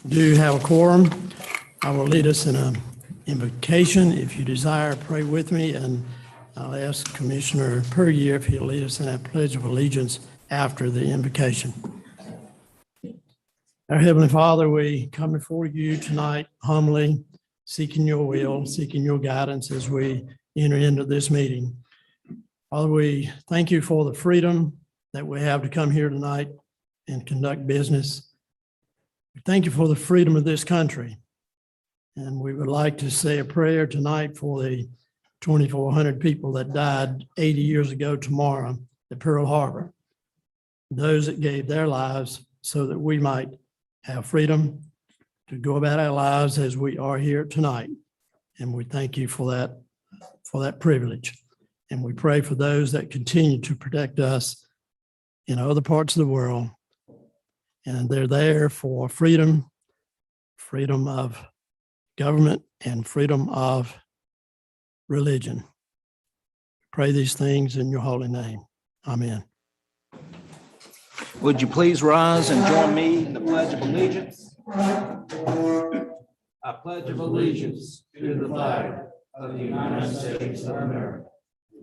do have a quorum. I will lead us in an invocation. If you desire, pray with me, and I'll ask Commissioner Puryear if he'll lead us in that Pledge of Allegiance after the invocation. Our Heavenly Father, we come before you tonight humbly, seeking your will, seeking your guidance as we enter into this meeting. Father, we thank you for the freedom that we have to come here tonight and conduct business. We thank you for the freedom of this country. And we would like to say a prayer tonight for the 2,400 people that died 80 years ago tomorrow at Pearl Harbor. Those that gave their lives so that we might have freedom to go about our lives as we are here tonight. And we thank you for that privilege. And we pray for those that continue to protect us in other parts of the world. And they're there for freedom, freedom of government, and freedom of religion. Pray these things in your holy name. Amen. Would you please rise and join me in the Pledge of Allegiance? I pledge allegiance to the flag of the United States of America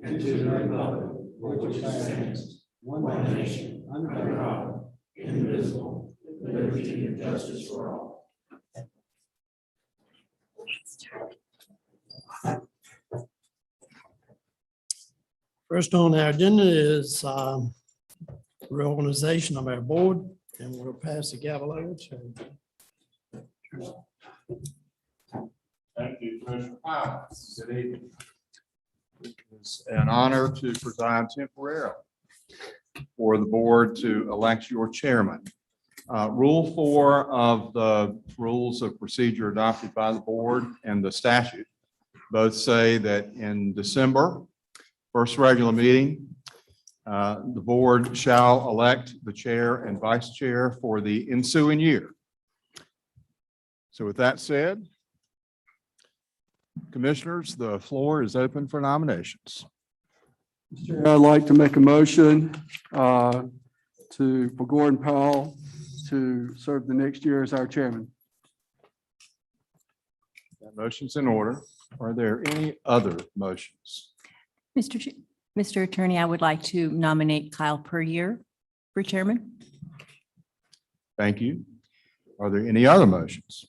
and to the republic for which it stands, one nation, under God, indivisible, with liberty and justice for all. First on our agenda is reorganization of our board, and we'll pass the gavel over to. Thank you, Commissioner Powell. Good evening. It's an honor to preside temporarily for the board to elect your chairman. Rule 4 of the rules of procedure adopted by the board and the statute both say that in December, first regular meeting, the board shall elect the chair and vice chair for the ensuing year. So with that said, commissioners, the floor is open for nominations. I'd like to make a motion for Gordon Powell to serve the next year as our chairman. That motion's in order. Are there any other motions? Mr. Attorney, I would like to nominate Kyle Puryear for chairman. Thank you. Are there any other motions?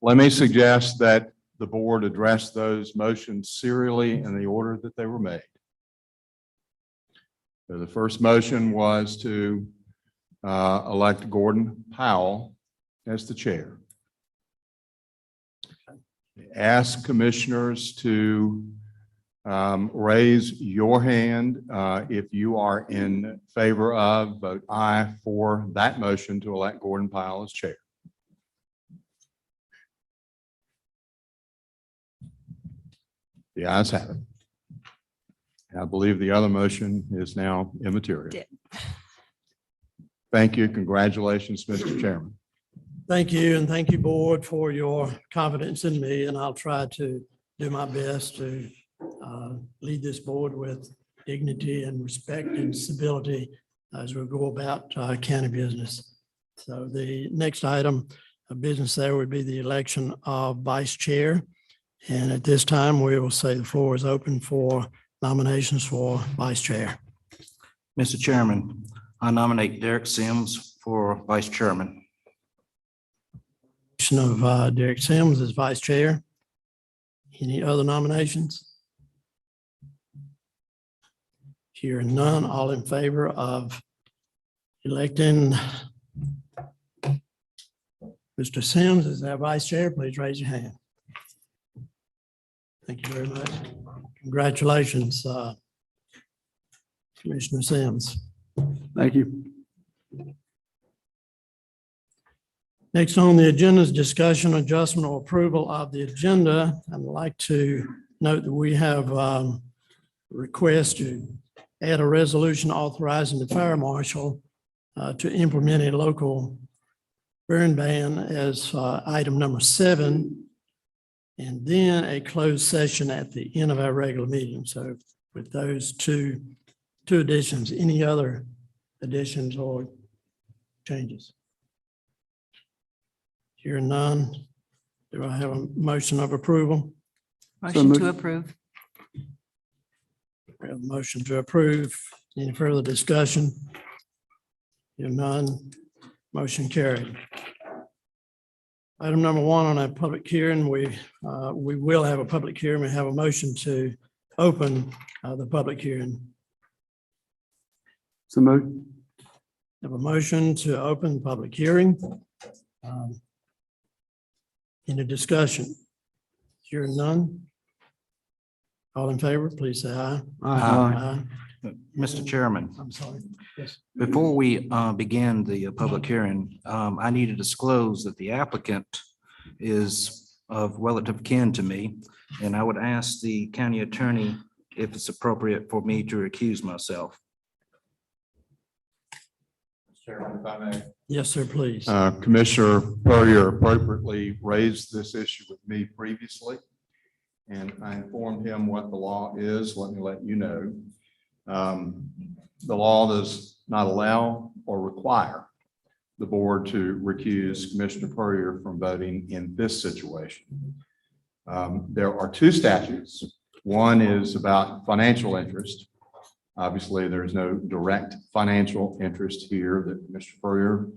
Let me suggest that the board address those motions serially in the order that they were made. So the first motion was to elect Gordon Powell as the chair. Ask commissioners to raise your hand if you are in favor of, vote aye for that motion to elect Gordon Powell as chair. The ayes have it. I believe the other motion is now immaterial. Thank you. Congratulations, Mr. Chairman. Thank you, and thank you, board, for your confidence in me, and I'll try to do my best to lead this board with dignity and respect and civility as we go about county business. So the next item of business there would be the election of vice chair. And at this time, we will say the floor is open for nominations for vice chair. Mr. Chairman, I nominate Derek Sims for vice chairman. Of Derek Sims as vice chair. Any other nominations? Hearing none, all in favor of electing Mr. Sims as our vice chair, please raise your hand. Thank you very much. Congratulations, Commissioner Sims. Thank you. Next on the agenda is discussion, adjustment, or approval of the agenda. I'd like to note that we have a request to add a resolution authorizing the fire marshal to implement a local burn ban as item number 7, and then a closed session at the end of our regular meeting. So with those two additions, any other additions or changes? Hearing none. Do I have a motion of approval? Motion moved. to approve. We have a motion to approve. Any further discussion? Hearing none. Motion carried. Item number one on our public hearing, we will have a public hearing. We have a motion to open the public hearing. So moved. Have a motion to open the public hearing. Any discussion? Hearing none. All in favor, please say aye. Aye. Mr. Chairman, I'm sorry. Yes. before we begin the public hearing, I need to disclose that the applicant is of relative kin to me, and I would ask the county attorney if it's appropriate for me to recuse myself. Chairman, if I may. Yes, sir, please. Commissioner Puryear appropriately raised this issue with me previously, and I informed him what the law is. Let me let you know. The law does not allow or require the board to recuse Commissioner Puryear from voting in this situation. There are two statutes. One is about financial interest. Obviously, there's no direct financial interest here that Mr. Puryear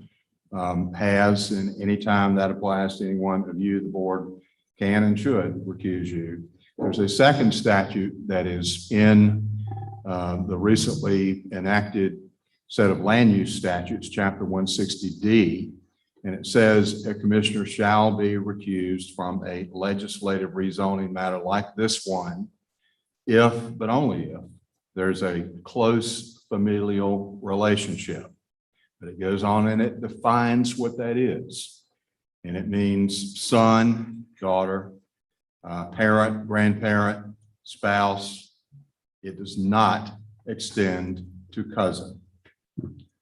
has, and anytime that applies to any one of you, the board can and should recuse you. There's a second statute that is in the recently enacted set of land use statutes, Chapter 160D, and it says a commissioner shall be recused from a legislative rezoning matter like this one if, but only if, there's a close familial relationship. But it goes on and it defines what that is. And it means son, daughter, parent, grandparent, spouse. It does not extend to cousin.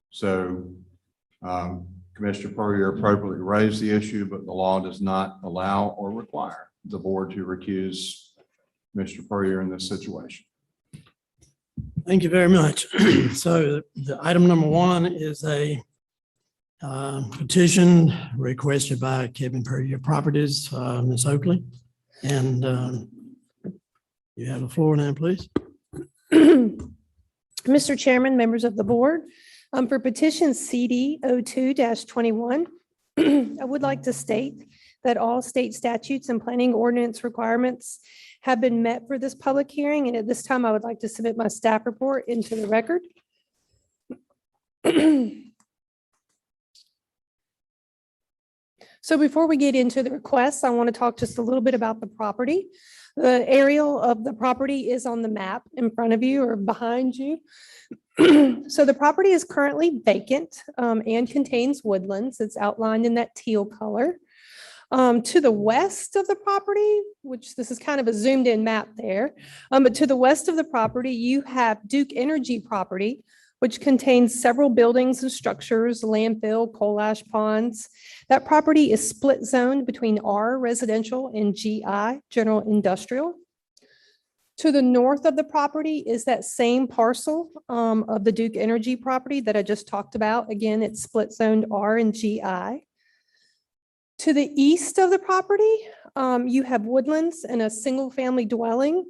So Commissioner Puryear appropriately raised the issue, but the law does not allow or require the board to recuse Mr. Puryear in this situation. Thank you very much. So the item number one is a petition requested by Kevin Puryear Properties, Ms. Oakley. And you have the floor now, please. Mr. Chairman, members of the board, for petition CD 02-21, I would like to state that all state statutes and planning ordinance requirements have been met for this public hearing. And at this time, I would like to submit my staff report into the record. So before we get into the requests, I want to talk just a little bit about the property. The aerial of the property is on the map in front of you or behind you. So the property is currently vacant and contains woodlands. It's outlined in that teal color. To the west of the property, which this is kind of a zoomed in map there, but to the west of the property, you have Duke Energy property, which contains several buildings and structures, landfill, coal ash ponds. That property is split zoned between R residential and GI, general industrial. To the north of the property is that same parcel of the Duke Energy property that I just talked about. Again, it's split zoned R and GI. To the east of the property, you have woodlands and a single family dwelling.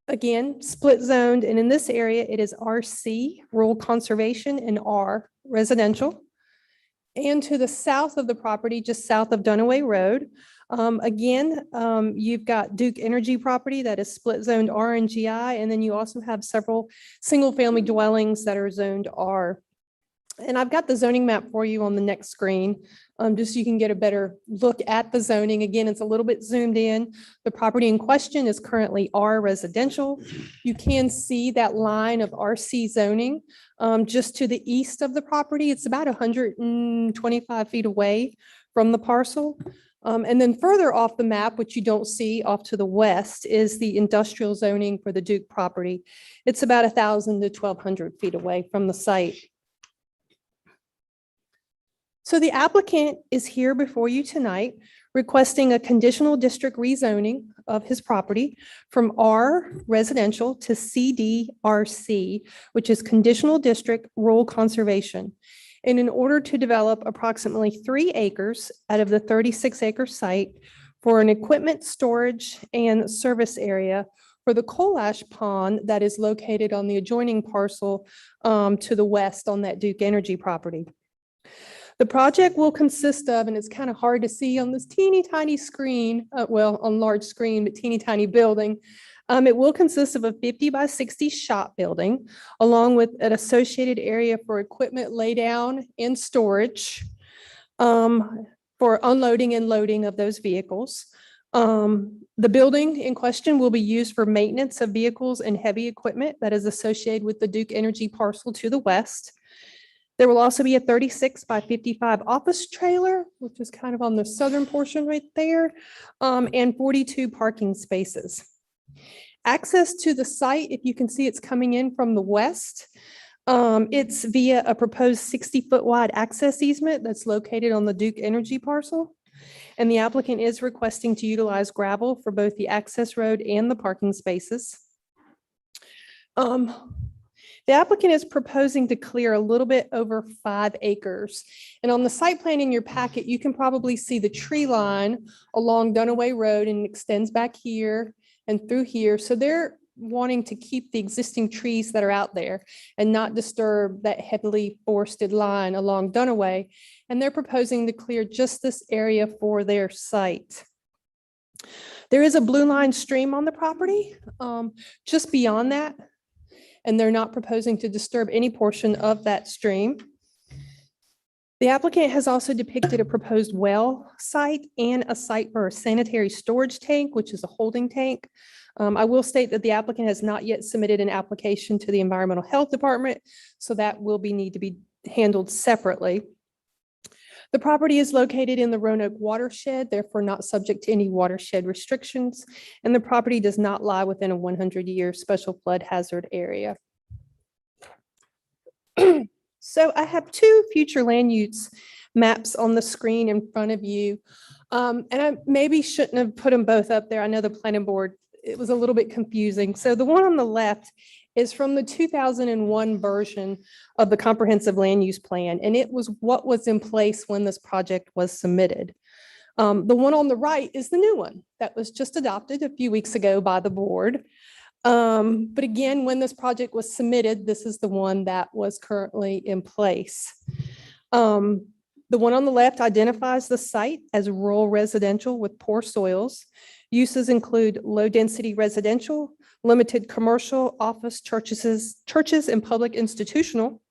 Again, split zoned, and in this area, it is RC, rural conservation, and R, residential. And to the south of the property, just south of Dunaway Road, you've got Duke Energy property that is split zoned R and GI, and then you also have several single family dwellings that are zoned R. And I've got the zoning map for you on the next screen, just so you can get a better look at the zoning. Again, it's a little bit zoomed in. The property in question is currently R residential. You can see that line of RC zoning just to the east of the property. It's about 125 feet away from the parcel. And then further off the map, which you don't see off to the west, is the industrial zoning for the Duke property. It's about 1,000 to 1,200 feet away from the site. So the applicant is here before you tonight requesting a conditional district rezoning of his property from R residential to CDRC, which is conditional district rural conservation. And in order to develop approximately 3 acres out of the 36-acre site for an equipment storage and service area for the coal ash pond that is located on the adjoining parcel to the west on that Duke Energy property. The project will consist of, and it's kind of hard to see on this teeny tiny screen, well, on large screen, but teeny tiny building. It will consist of a 50 by 60 shop building, along with an associated area for equipment laydown and storage for unloading and loading of those vehicles. The building in question will be used for maintenance of vehicles and heavy equipment that is associated with the Duke Energy parcel to the west. There will also be a 36 by 55 office trailer, which is kind of on the southern portion right there, and 42 parking spaces. Access to the site, if you can see, it's coming in from the west. It's via a proposed 60-foot wide access easement that's located on the Duke Energy parcel. And the applicant is requesting to utilize gravel for both the access road and the parking spaces. The applicant is proposing to clear a little bit over 5 acres. And on the site plan in your packet, you can probably see the tree line along Dunaway Road and it extends back here and through here. So they're wanting to keep the existing trees that are out there and not disturb that heavily forested line along Dunaway. And they're proposing to clear just this area for their site. There is a blue line stream on the property just beyond that. And they're not proposing to disturb any portion of that stream. The applicant has also depicted a proposed well site and a site for a sanitary storage tank, which is a holding tank. I will state that the applicant has not yet submitted an application to the Environmental Health Department, so that will need to be handled separately. The property is located in the Roanoke watershed, therefore not subject to any watershed restrictions, and the property does not lie within a 100-year special flood hazard area. So I have 2 future land use maps on the screen in front of you. And I maybe shouldn't have put them both up there. I know the planning board, it was a little bit confusing. So the one on the left is from the 2001 version of the comprehensive land use plan. And it was what was in place when this project was submitted. The one on the right is the new one that was just adopted a few weeks ago by the board. But again, when this project was submitted, this is the one that was currently in place. The one on the left identifies the site as rural residential with poor soils. Uses include low-density residential, limited commercial, office, churches, and public institutional.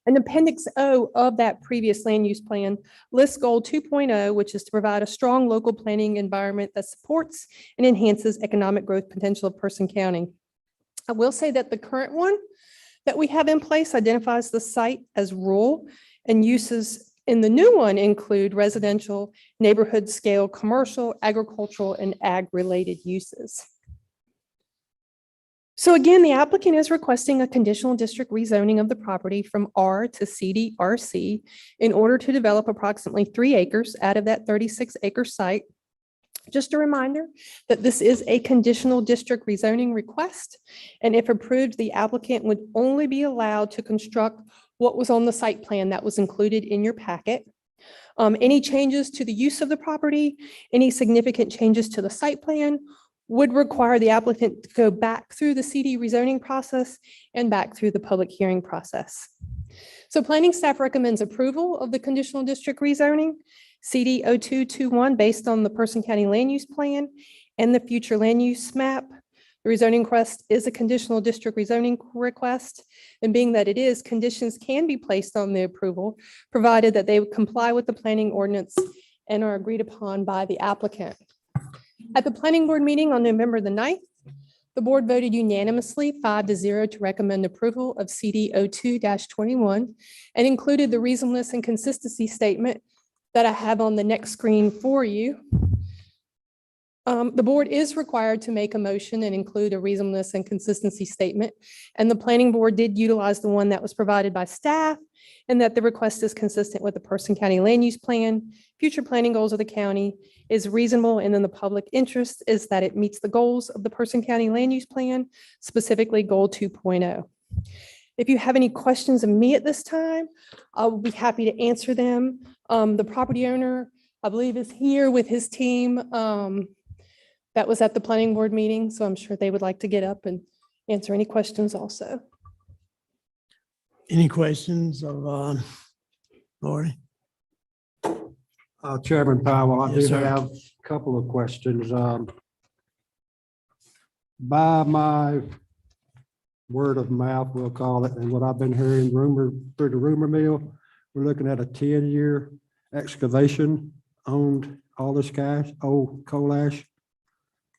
And Appendix O of that previous land use plan lists Goal 2.0, which is to provide a strong local planning environment that supports and enhances economic growth potential of Person County. I will say that the current one that we have in place identifies the site as rural, and uses in the new one include residential, neighborhood scale, commercial, agricultural, and ag-related uses. So again, the applicant is requesting a conditional district rezoning of the property from R to CDRC in order to develop approximately 3 acres out of that 36-acre site. Just a reminder that this is a conditional district rezoning request, and if approved, the applicant would only be allowed to construct what was on the site plan that was included in your packet. Any changes to the use of the property, any significant changes to the site plan would require the applicant to go back through the CD rezoning process and back through the public hearing process. So planning staff recommends approval of the conditional district rezoning, CD 0221, based on the Person County Land Use Plan and the future land use map. The rezoning request is a conditional district rezoning request, and being that it is, conditions can be placed on the approval, provided that they comply with the planning ordinance and are agreed upon by the applicant. At the planning board meeting on November the 9th, the board voted unanimously 5-0 to recommend approval of CD 02-21 and included the reasonableness and consistency statement that I have on the next screen for you. The board is required to make a motion and include a reasonableness and consistency statement. And the planning board did utilize the one that was provided by staff, and that the request is consistent with the Person County Land Use Plan, future planning goals of the county, is reasonable, and then the public interest is that it meets the goals of the Person County Land Use Plan, specifically Goal 2.0. If you have any questions of me at this time, I will be happy to answer them. The property owner, I believe, is here with his team. That was at the planning board meeting, so I'm sure they would like to get up and answer any questions also. Any questions of Lori? Chairman Powell, I Yes, do sir. have a couple of questions. By my word of mouth, we'll call it, and what I've been hearing through the rumor mill, we're looking at a 10-year excavation owned all this cash, old coal ash.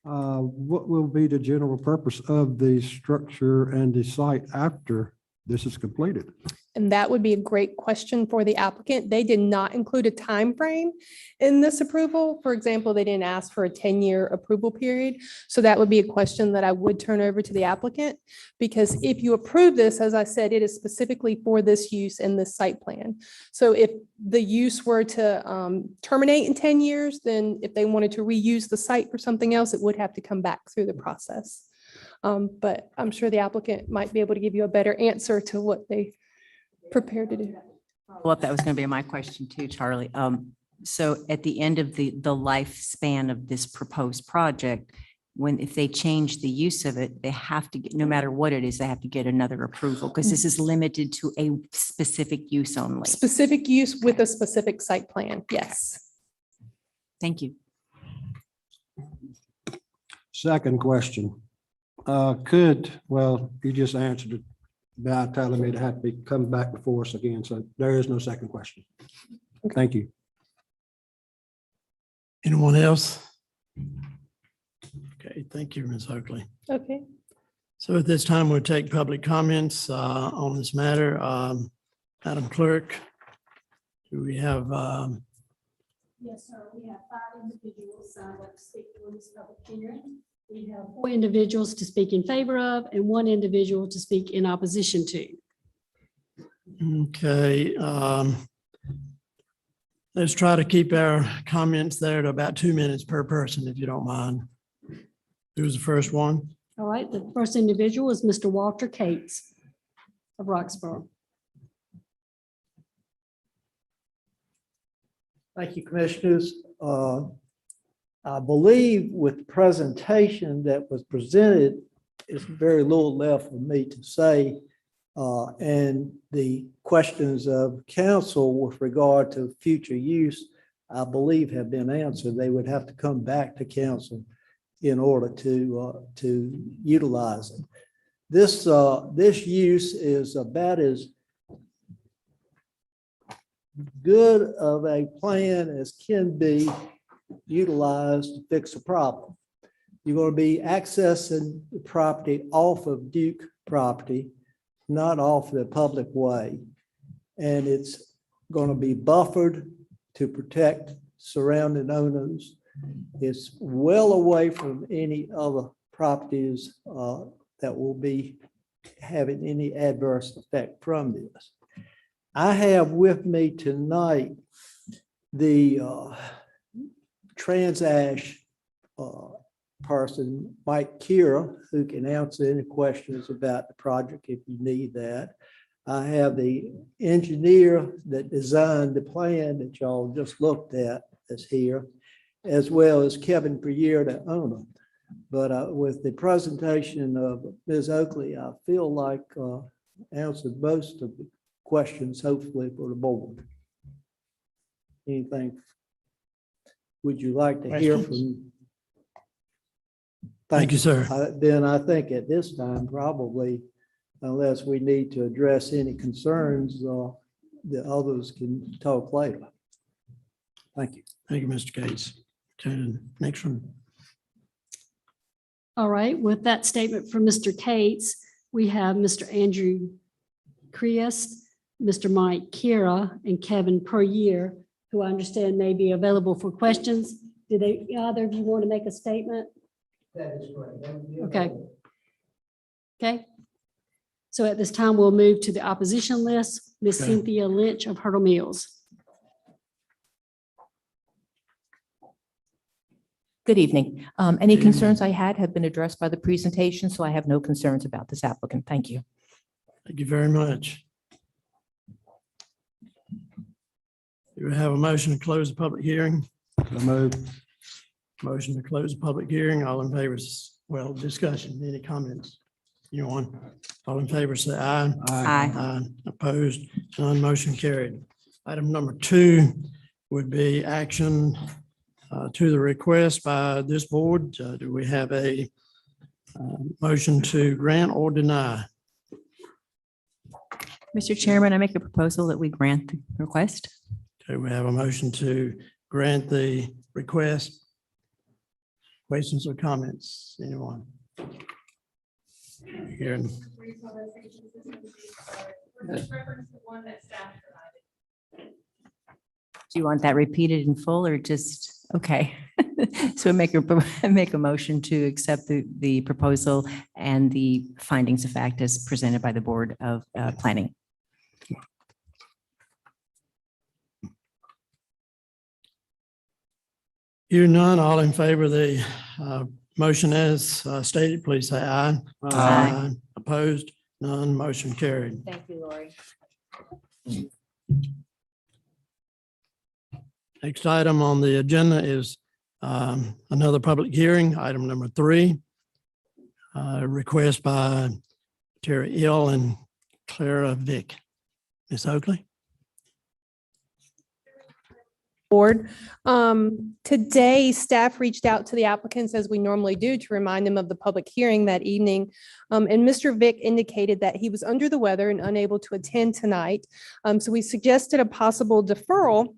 What will be the general purpose of the structure and the site after this is completed? And that would be a great question for the applicant. They did not include a time frame in this approval. For example, they didn't ask for a 10-year approval period. So that would be a question that I would turn over to the applicant. Because if you approve this, as I said, it is specifically for this use in this site plan. So if the use were to terminate in 10 years, then if they wanted to reuse the site for something else, it would have to come back through the process. But I'm sure the applicant might be able to give you a better answer to what they prepared to do. Well, that was going to be my question too, Charlie. So at the end of the lifespan of this proposed project, if they change the use of it, they have to get, no matter what it is, they have to get another approval because this is limited to a specific use only. Specific use with a specific site plan, yes. Thank you. Second question. You just answered it by telling me to have to be come back before us again, so there is no second question. Thank you. Anyone else? Okay, thank you, Ms. Oakley. Okay. So at this time, we'll take public comments on this matter. Madam Clerk, do we have, Yes, sir. We have 5 individuals signed up to speak for this public hearing. We have 4 individuals to speak in favor of and 1 individual to speak in opposition to. okay. Let's try to keep our comments there to about 2 minutes per person, if you don't mind. Who's the first one? All right, the first individual is Mr. Walter Cates of Roxborough. Thank you, Commissioners. I believe with the presentation that was presented, there's very little left for me to say. And the questions of council with regard to future use, I believe have been answered. They would have to come back to council in order to utilize it. This use is about as good of a plan as can be utilized to fix a problem. You're going to be accessing the property off of Duke property, not off the public way. And it's going to be buffered to protect surrounding owners. It's well away from any other properties that will be having any adverse effect from this. I have with me tonight the Transash person, Mike Kira, who can answer any questions about the project if you need that. I have the engineer that designed the plan that y'all just looked at that's here, as well as Kevin Prier, the owner. But with the presentation of Ms. Oakley, I feel like answered most of the questions, hopefully, for the board. Anything would you like to hear from? Thank you, sir. Then I think at this time, probably, unless we need to address any concerns, the others can talk later. Thank you. Thank you, Mr. Gates. Okay, next one. All right, with that statement from Mr. Cates, we have Mr. Andrew Criest, Mr. Mike Kira, and Kevin Prier, who I understand may be available for questions. Do either of you want to make a statement? That is correct. Okay. Okay. So at this time, we'll move to the opposition list. Ms. Okay. Cynthia Lynch of Hurdle Mills. Good evening. Any concerns I had have been addressed by the presentation, so I have no concerns about this applicant. Thank you. Thank you very much. Do we have a motion to close the public hearing? So move. Motion to close the public hearing. All in favor, well, discussion, any comments? Anyone? All in favor, say aye. Aye. Opposed, none, motion carried. Item number 2 would be action to the request by this board. Do we have a motion to grant or deny? Mr. Chairman, I make a proposal that we grant the request. Okay, we have a motion to grant the request. Questions or comments? Anyone? Hearing. Do you want that repeated in full or just, okay? So make a motion to accept the proposal and the findings of fact as presented by the Board of Planning. Hearing none, all in favor of the motion as stated, please say aye. Aye. Opposed? None, motion carried. Thank you, Lori. Next item on the agenda is another public hearing, item number 3. Request by Terry Ill and Clara Vick. Ms. Oakley? Board. Today, staff reached out to the applicants as we normally do to remind them of the public hearing that evening. And Mr. Vick indicated that he was under the weather and unable to attend tonight. So we suggested a possible deferral.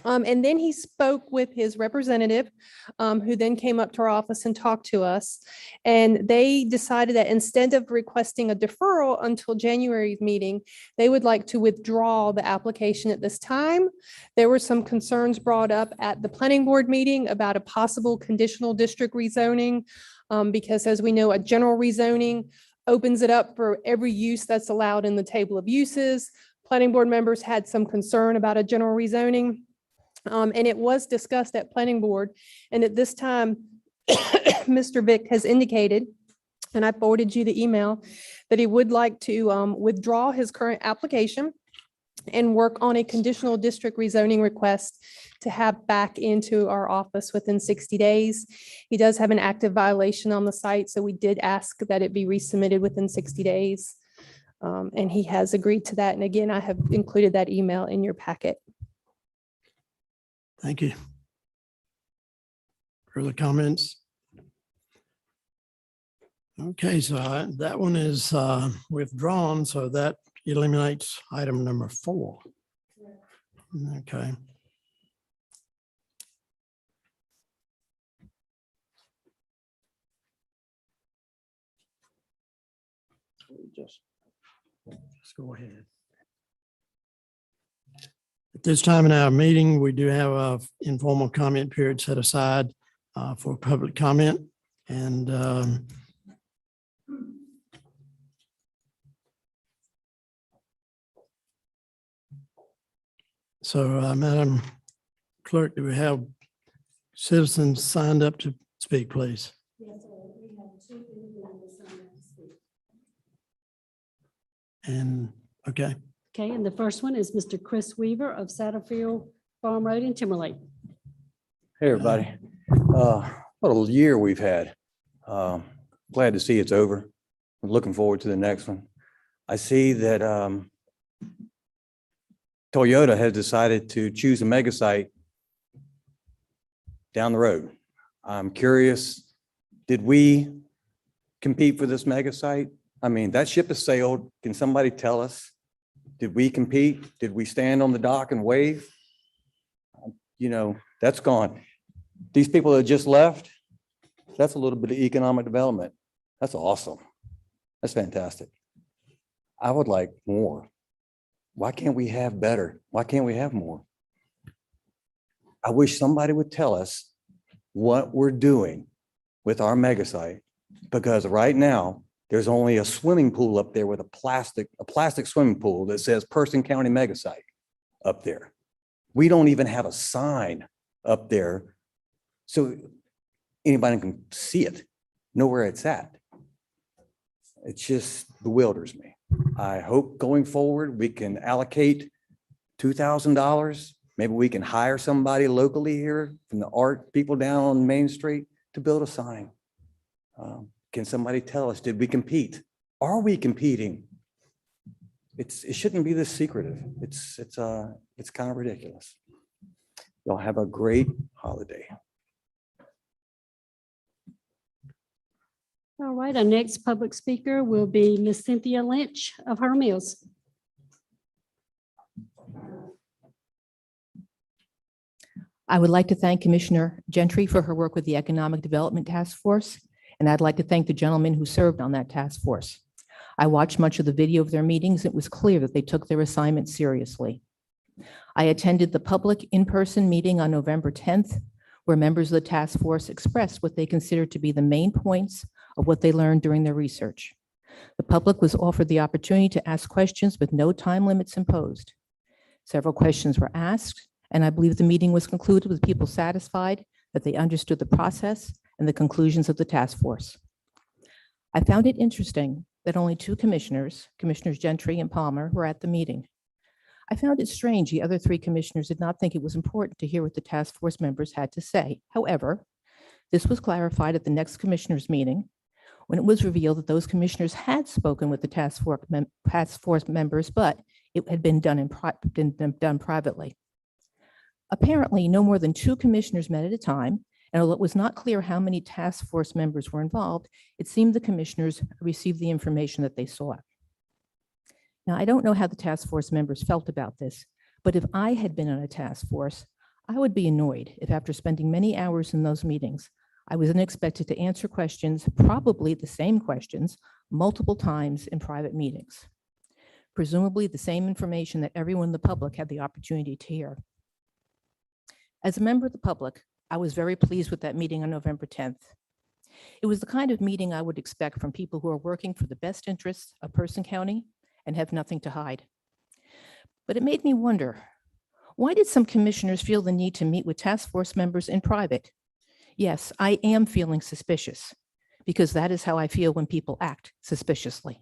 And then he spoke with his representative, who then came up to our office and talked to us. And they decided that instead of requesting a deferral until January's meeting, they would like to withdraw the application at this time. There were some concerns brought up at the planning board meeting about a possible conditional district rezoning, because as we know, a general rezoning opens it up for every use that's allowed in the table of uses. Planning board members had some concern about a general rezoning. And it was discussed at planning board. And at this time, Mr. Vick has indicated, and I forwarded you the email, that he would like to withdraw his current application and work on a conditional district rezoning request to have back into our office within 60 days. He does have an active violation on the site, so we did ask that it be resubmitted within 60 days. And he has agreed to that. And again, I have included that email in your packet. Thank you. Further comments? Okay, so that one is withdrawn, so that eliminates item number 4. Okay. Just go ahead. At this time in our meeting, we do have an informal comment period set aside for public comment. And so, Madam Clerk, do we have citizens signed up to speak, please? Yes, sir. We have 2 individuals signed up to speak. And, okay. Okay, and the first one is Mr. Chris Weaver of Satterfield Farm Road in Timberlake. Hey, everybody. What a year we've had. Glad to see it's over. I'm looking forward to the next one. I see that Toyota has decided to choose a mega site down the road. I'm curious, did we compete for this mega site? I mean, that ship has sailed. Can somebody tell us? Did we compete? Did we stand on the dock and wave? You know, that's gone. These people that just left, that's a little bit of economic development. That's awesome. That's fantastic. I would like more. Why can't we have better? Why can't we have more? I wish somebody would tell us what we're doing with our mega site, because right now, there's only a swimming pool up there with a plastic swimming pool that says Person County Mega Site up there. We don't even have a sign up there so anybody can see it, know where it's at. It just bewilders me. I hope going forward, we can allocate $2,000. Maybe we can hire somebody locally here from the art people down on Main Street to build a sign. Can somebody tell us, did we compete? Are we competing? It shouldn't be this secretive. It's kind of ridiculous. Y'all have a great holiday. All right, our next public speaker will be Ms. Cynthia Lynch of Her Mills. I would like to thank Commissioner Gentry for her work with the Economic Development Task Force, and I'd like to thank the gentleman who served on that task force. I watched much of the video of their meetings. It was clear that they took their assignment seriously. I attended the public in-person meeting on November 10th, where members of the task force expressed what they considered to be the main points of what they learned during their research. The public was offered the opportunity to ask questions with no time limits imposed. Several questions were asked, and I believe the meeting was concluded with people satisfied that they understood the process and the conclusions of the task force. I found it interesting that only two commissioners, Commissioners Gentry and Palmer, were at the meeting. I found it strange the other three commissioners did not think it was important to hear what the task force members had to say. However, this was clarified at the next commissioners meeting when it was revealed that those commissioners had spoken with the task force members, but it had been done privately. Apparently, no more than two commissioners met at a time, and although it was not clear how many task force members were involved, it seemed the commissioners received the information that they sought. Now, I don't know how the task force members felt about this, but if I had been on a task force, I would be annoyed if after spending many hours in those meetings, I was then expected to answer questions, probably the same questions, multiple times in private meetings. Presumably the same information that everyone in the public had the opportunity to hear. As a member of the public, I was very pleased with that meeting on November 10th. It was the kind of meeting I would expect from people who are working for the best interests of Person County and have nothing to hide. But it made me wonder, why did some commissioners feel the need to meet with task force members in private? Yes, I am feeling suspicious because that is how I feel when people act suspiciously.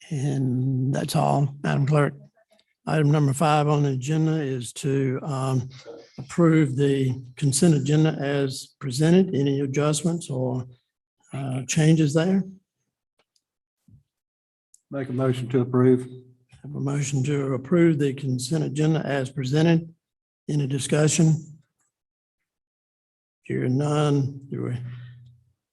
And that's all, Madam Clerk. Item number 5 on the agenda is to approve the consent agenda as presented. Any adjustments or changes there? Make a motion to approve. Have a motion to approve the consent agenda as presented. Any discussion? Hearing none.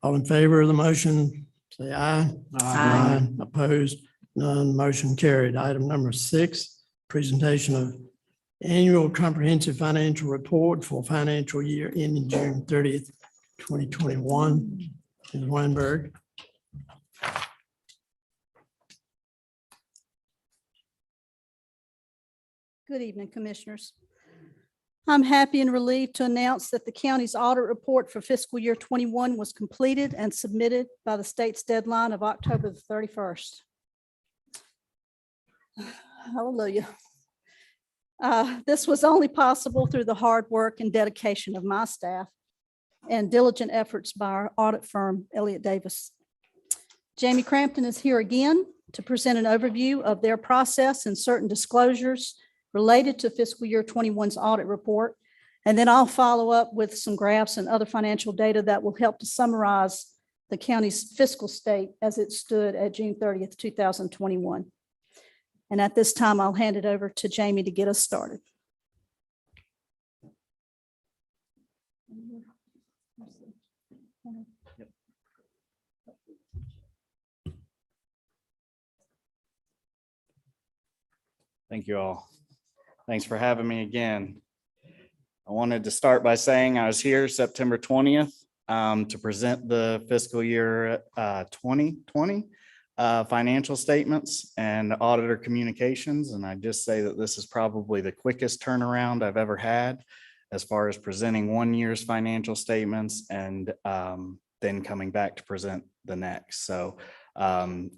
All in favor of the motion, say aye. Aye. Opposed? None. Motion carried. Item number 6, presentation of annual comprehensive financial report for financial year ending June 30th, 2021. Ms. Weinberg. Good evening, Commissioners. I'm happy and relieved to announce that the county's audit report for fiscal year 21 was completed and submitted by the state's deadline of October the 31st. Hallelujah. This was only possible through the hard work and dedication of my staff and diligent efforts by our audit firm, Elliott Davis. Jamie Crampton is here again to present an overview of their process and certain disclosures related to fiscal year 21's audit report. And then I'll follow up with some graphs and other financial data that will help to summarize the county's fiscal state as it stood at June 30th, 2021. And at this time, I'll hand it over to Jamie to get us started. Thank you all. Thanks for having me again. I wanted to start by saying I was here September 20th to present the fiscal year 2020 financial statements and auditor communications. And I just say that this is probably the quickest turnaround I've ever had as far as presenting one year's financial statements and then coming back to present the next. So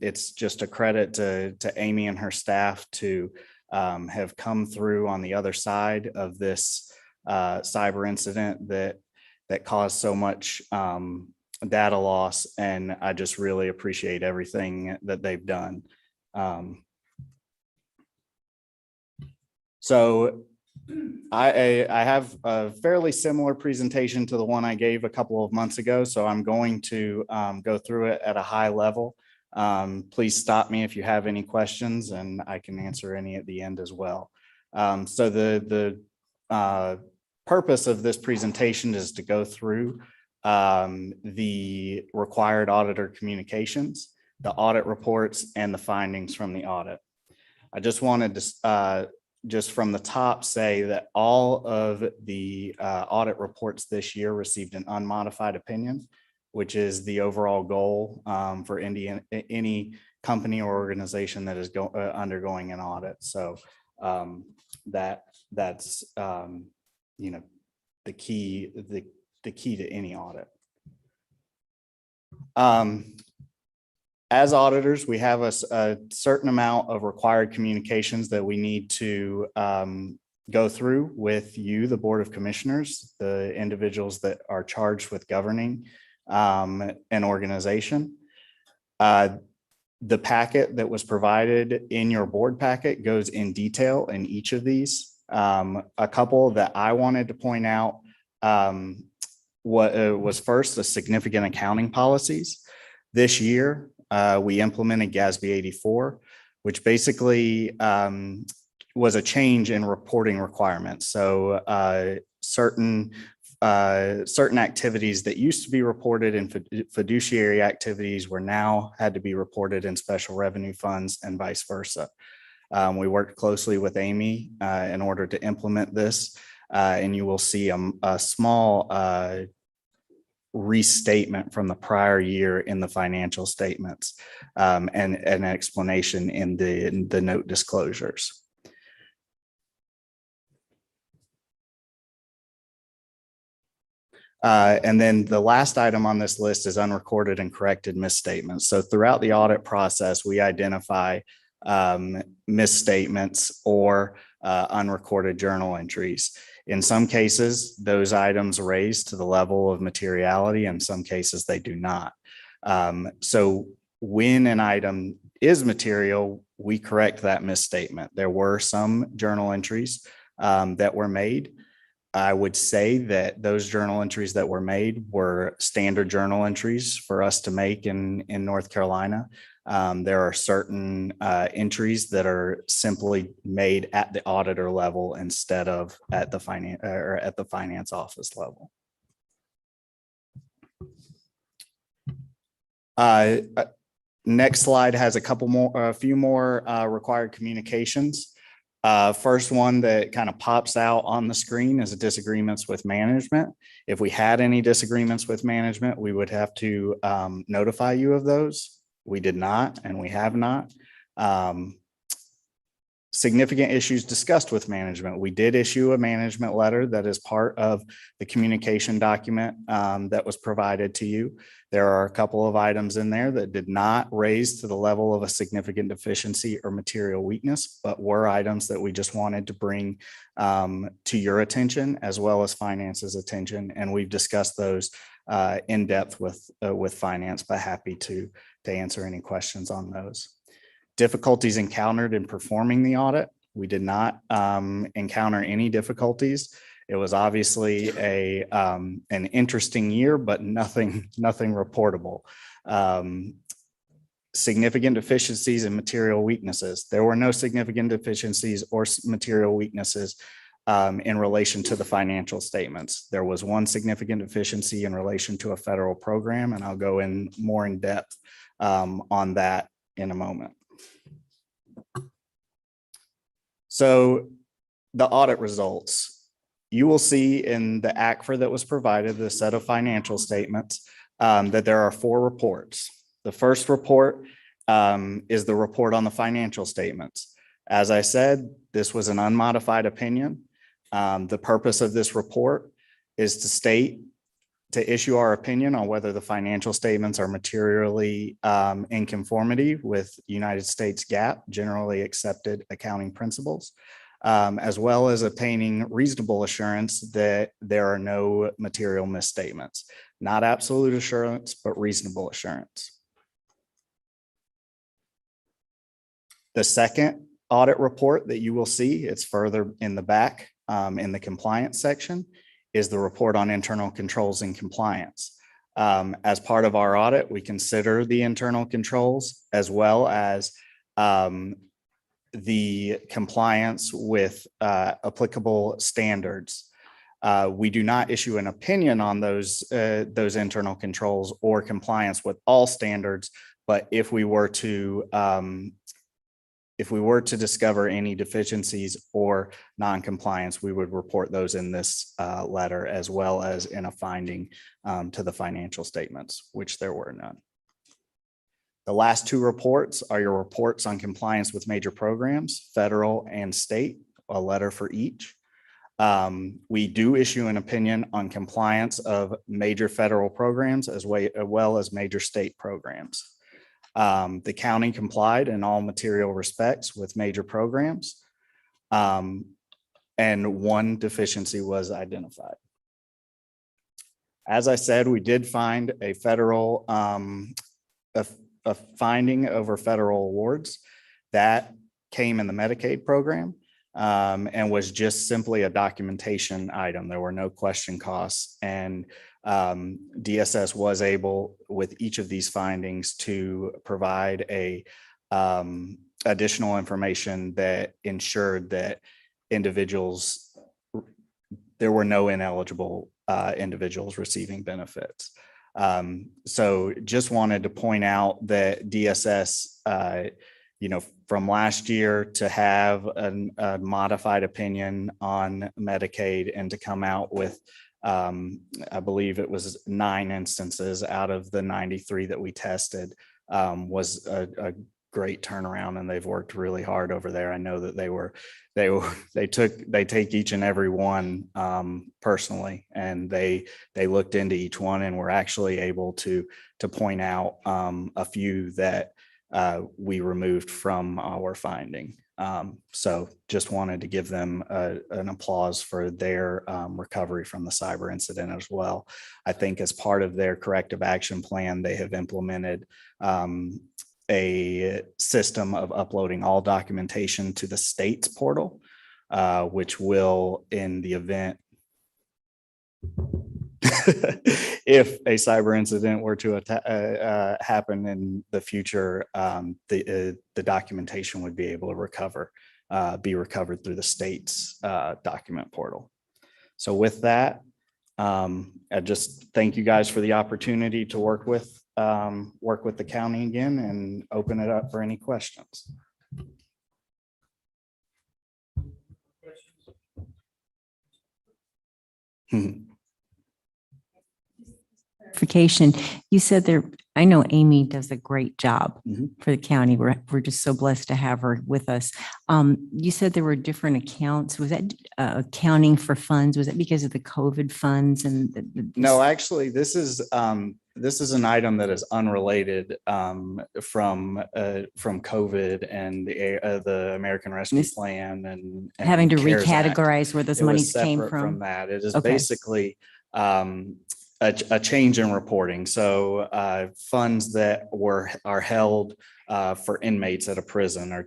it's just a credit to Amy and her staff to have come through on the other side of this cyber incident that caused so much data loss. And I just really appreciate everything that they've done. So I have a fairly similar presentation to the one I gave a couple of months ago. So I'm going to go through it at a high level. Please stop me if you have any questions, and I can answer any at the end as well. So the purpose of this presentation is to go through the required auditor communications, the audit reports, and the findings from the audit. I just wanted to just from the top say that all of the audit reports this year received an unmodified opinion, which is the overall goal for any company or organization that is undergoing an audit. So that's you know, the key to any audit. As auditors, we have a certain amount of required communications that we need to go through with you, the Board of Commissioners, the individuals that are charged with governing an organization. The packet that was provided in your board packet goes in detail in each of these. A couple that I wanted to point out was first the significant accounting policies. This year, we implemented GASB 84, which basically was a change in reporting requirements. So certain activities that used to be reported in fiduciary activities were now had to be reported in special revenue funds and vice versa. We worked closely with Amy in order to implement this, and you will see a small restatement from the prior year in the financial statements and an explanation in the note disclosures. And then the last item on this list is unrecorded and corrected misstatements. So throughout the audit process, we identify misstatements or unrecorded journal entries. In some cases, those items raise to the level of materiality. In some cases, they do not. So when an item is material, we correct that misstatement. There were some journal entries that were made. I would say that those journal entries that were made were standard journal entries for us to make in North Carolina. There are certain entries that are simply made at the auditor level instead of at the finance office level. Next slide has a few more required communications. First one that kind of pops out on the screen is disagreements with management. If we had any disagreements with management, we would have to notify you of those. We did not, and we have not. Significant issues discussed with management. We did issue a management letter that is part of the communication document that was provided to you. There are a couple of items in there that did not raise to the level of a significant deficiency or material weakness, but were items that we just wanted to bring to your attention as well as finance's attention. And we've discussed those in depth with finance, but happy to answer any questions on those. Difficulties encountered in performing the audit. We did not encounter any difficulties. It was obviously an interesting year, but nothing reportable. Significant deficiencies and material weaknesses. There were no significant deficiencies or material weaknesses in relation to the financial statements. There was one significant deficiency in relation to a federal program, and I'll go in more in depth on that in a moment. So the audit results, you will see in the ACFR that was provided, the set of financial statements, that there are 4 reports. The first report is the report on the financial statements. As I said, this was an unmodified opinion. The purpose of this report is to issue our opinion on whether the financial statements are materially in conformity with United States GAAP, generally accepted accounting principles. as well as obtaining reasonable assurance that there are no material misstatements. Not absolute assurance, but reasonable assurance. The second audit report that you will see, it's further in the back in the compliance section, is the report on internal controls and compliance. As part of our audit, we consider the internal controls as well as the compliance with applicable standards. We do not issue an opinion on those internal controls or compliance with all standards, but if we were to discover any deficiencies or non-compliance, we would report those in this letter as well as in a finding to the financial statements, which there were none. The last two reports are your reports on compliance with major programs, federal and state, a letter for each. We do issue an opinion on compliance of major federal programs as well as major state programs. The county complied in all material respects with major programs, and one deficiency was identified. As I said, we did find a federal, a finding over federal awards that came in the Medicaid program and was just simply a documentation item. There were no question costs, and DSS was able, with each of these findings, to provide a additional information that ensured that there were no ineligible individuals receiving benefits. So just wanted to point out that DSS, from last year to have a modified opinion on Medicaid and to come out with, I believe it was 9 instances out of the 93 that we tested, was a great turnaround, and they've worked really hard over there. I know that they take each and every one personally, and they looked into each one and were actually able to point out a few that we removed from our finding. So just wanted to give them an applause for their recovery from the cyber incident as well. I think as part of their corrective action plan, they have implemented a system of uploading all documentation to the state's portal, which will, in the event if a cyber incident were to happen in the future, the documentation would be able to be recovered through the state's document portal. So with that, I just thank you guys for the opportunity to work with the county again and open it up for any questions. Clarification. You said there, I know Amy does a great job for the county. We're just so blessed to have her with us. You said there were different accounts. Was that accounting for funds? Was that because of the COVID funds? And no, actually, this is an item that is unrelated from COVID and the American Rescue Plan and having to CARES Act. recategorize where those It was monies came separate from. that. It is Okay. basically a change in reporting. So funds that are held for inmates at a prison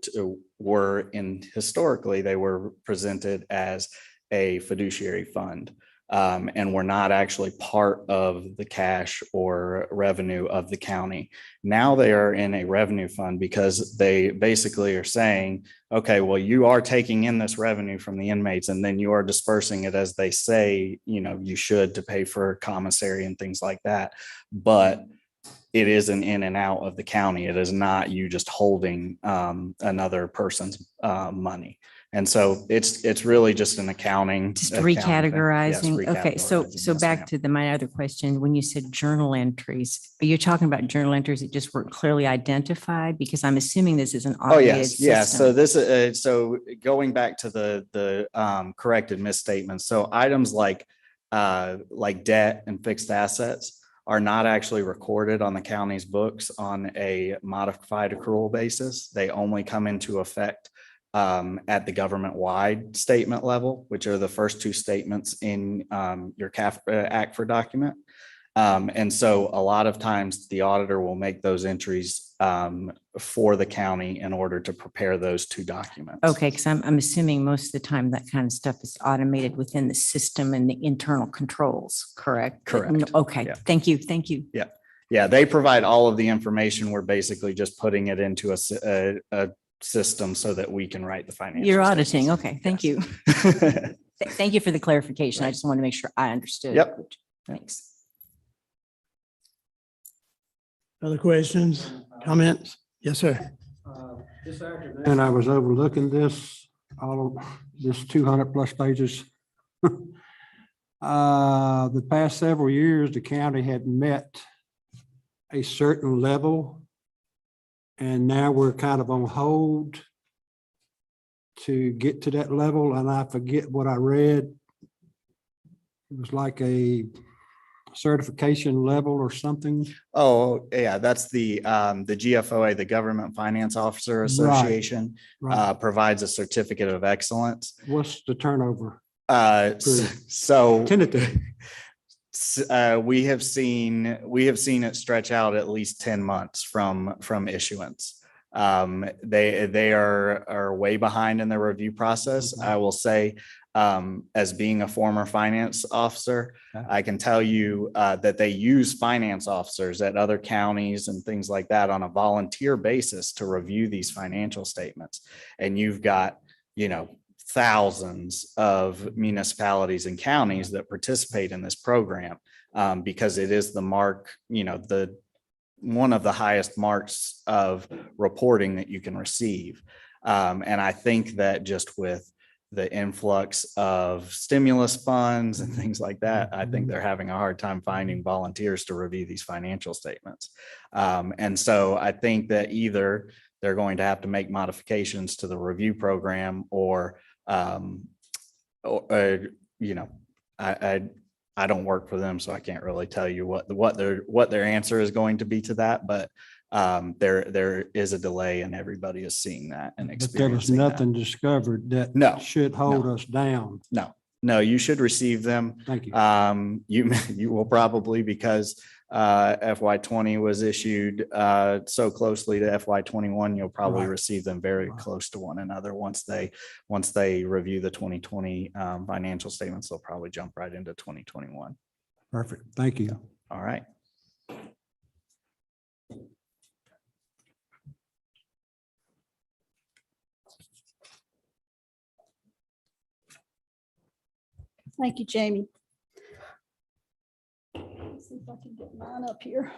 historically, they were presented as a fiduciary fund. And were not actually part of the cash or revenue of the county. Now they are in a revenue fund because they basically are saying, okay, well, you are taking in this revenue from the inmates and then you are dispersing it as they say, you should, to pay for commissary and things like that. But it is an in and out of the county. It is not you just holding another person's money. And so it's really just an accounting. Just accounting thing. recategorizing. Yes, Okay, so recategorizing. Yes, back ma'am. to my other question, when you said journal entries, are you talking about journal entries that just weren't clearly identified? Because I'm assuming this is an Oh, automated yes, yeah. So system. this, so going back to the corrected misstatements. So items like debt and fixed assets are not actually recorded on the county's books on a modified accrual basis. They only come into effect at the government-wide statement level, which are the first two statements in your ACFR document. And so a lot of times the auditor will make those entries for the county in order to prepare those two documents. Okay, because I'm assuming most of the time that kind of stuff is automated within the system and the internal controls, correct? Correct. Okay, Yeah. thank you, thank you. Yeah, they provide all of the information. We're basically just putting it into a system so that we can write the financial. You're auditing, statements. okay, thank you. Yes. Thank you for the clarification. I just want to make sure I understood. Yep. Thanks. Other questions, comments? Yes, sir. This afternoon, and I was overlooking this, all of this 200 plus pages. The past several years, the county had met a certain level. And now we're kind of on hold to get to that level. And I forget what I read. It was like a certification level or something. Oh, yeah, that's the GFOA, the Government Finance Officer Association, Right. provides a certificate of excellence. What's the turnover? So Tentative. we have seen it stretch out at least 10 months from issuance. They are way behind in their review process. I will say, as being a former finance officer, I can tell you that they use finance officers at other counties and things like that on a volunteer basis to review these financial statements. And you've got, thousands of municipalities and counties that participate in this program because it is the mark, one of the highest marks of reporting that you can receive. And I think that just with the influx of stimulus funds and things like that, I think they're having a hard time finding volunteers to review these financial statements. And so I think that either they're going to have to make modifications to the review program or I don't work for them, so I can't really tell you what their answer is going to be to that. But there is a delay, and everybody is seeing that and But there was experiencing that. nothing discovered that No, should hold us down. No, you should receive them. Thank you. You will probably, because FY20 was issued so closely to FY21, you'll probably Right. receive them very close to one another. Once they review the 2020 financial statements, they'll probably jump right into 2021. Perfect. Thank you. All right. Thank you, Jamie. Let's see if I can get mine up here.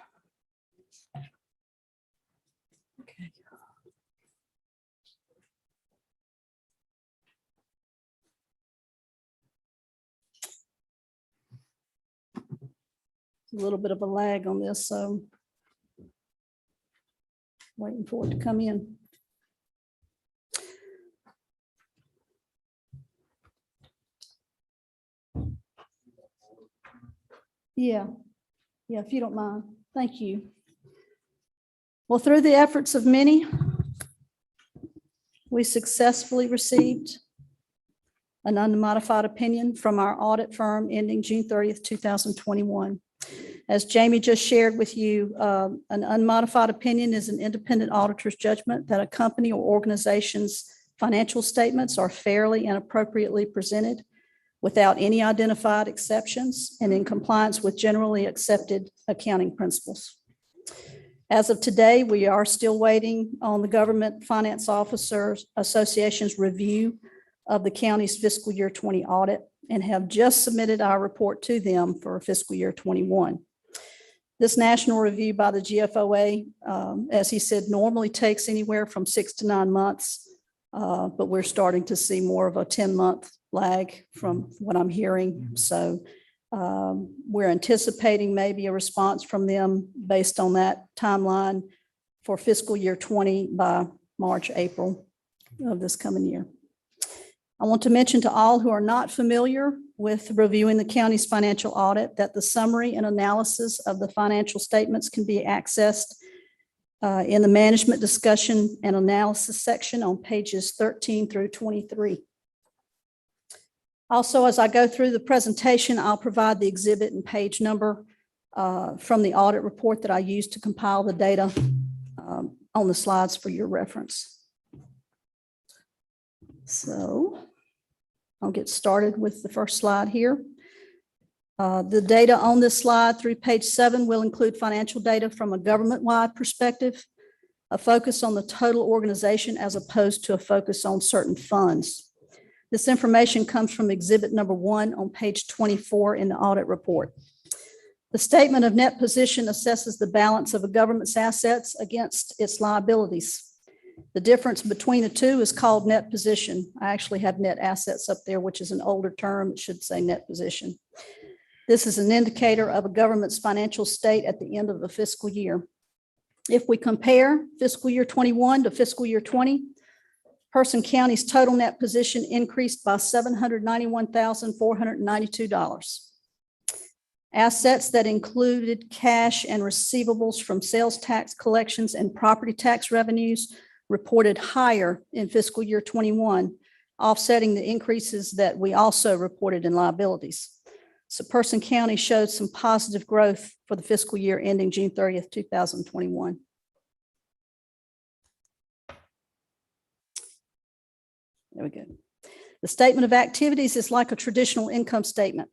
Okay. A little bit of a lag on this, so waiting for it to come in. Yeah, if you don't mind. Thank you. Well, through the efforts of many, we successfully received an unmodified opinion from our audit firm ending June 30th, 2021. As Jamie just shared with you, an unmodified opinion is an independent auditor's judgment that a company or organization's financial statements are fairly and appropriately presented without any identified exceptions and in compliance with generally accepted accounting principles. As of today, we are still waiting on the Government Finance Officers Association's review of the county's fiscal year 20 audit and have just submitted our report to them for fiscal year 21. This national review by the GFOA, as he said, normally takes anywhere from 6 to 9 months, but we're starting to see more of a 10-month lag from what I'm hearing. So we're anticipating maybe a response from them based on that timeline for fiscal year 20 by March, April of this coming year. I want to mention to all who are not familiar with reviewing the county's financial audit that the summary and analysis of the financial statements can be accessed in the management discussion and analysis section on pages 13 through 23. Also, as I go through the presentation, I'll provide the exhibit and page number from the audit report that I used to compile the data on the slides for your reference. So I'll get started with the first slide here. The data on this slide through page 7 will include financial data from a government-wide perspective, a focus on the total organization as opposed to a focus on certain funds. This information comes from exhibit number 1 on page 24 in the audit report. The statement of net position assesses the balance of a government's assets against its liabilities. The difference between the two is called net position. I actually have net assets up there, which is an older term. It should say net position. This is an indicator of a government's financial state at the end of the fiscal year. If we compare fiscal year 21 to fiscal year 20, Person County's total net position increased by $791,492. Assets that included cash and receivables from sales tax collections and property tax revenues reported higher in fiscal year 21, offsetting the increases that we also reported in liabilities. So Person County showed some positive growth for the fiscal year ending June 30th, 2021. There we go. The statement of activities is like a traditional income statement.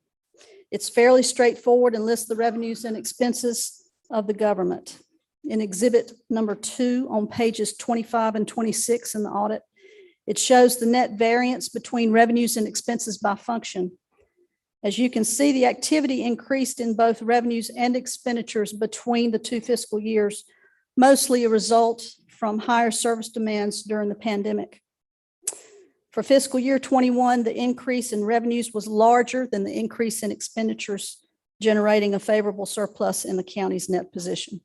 It's fairly straightforward and lists the revenues and expenses of the government. In exhibit number 2 on pages 25 and 26 in the audit, it shows the net variance between revenues and expenses by function. As you can see, the activity increased in both revenues and expenditures between the 2 fiscal years, mostly a result from higher service demands during the pandemic. For fiscal year 21, the increase in revenues was larger than the increase in expenditures, generating a favorable surplus in the county's net position.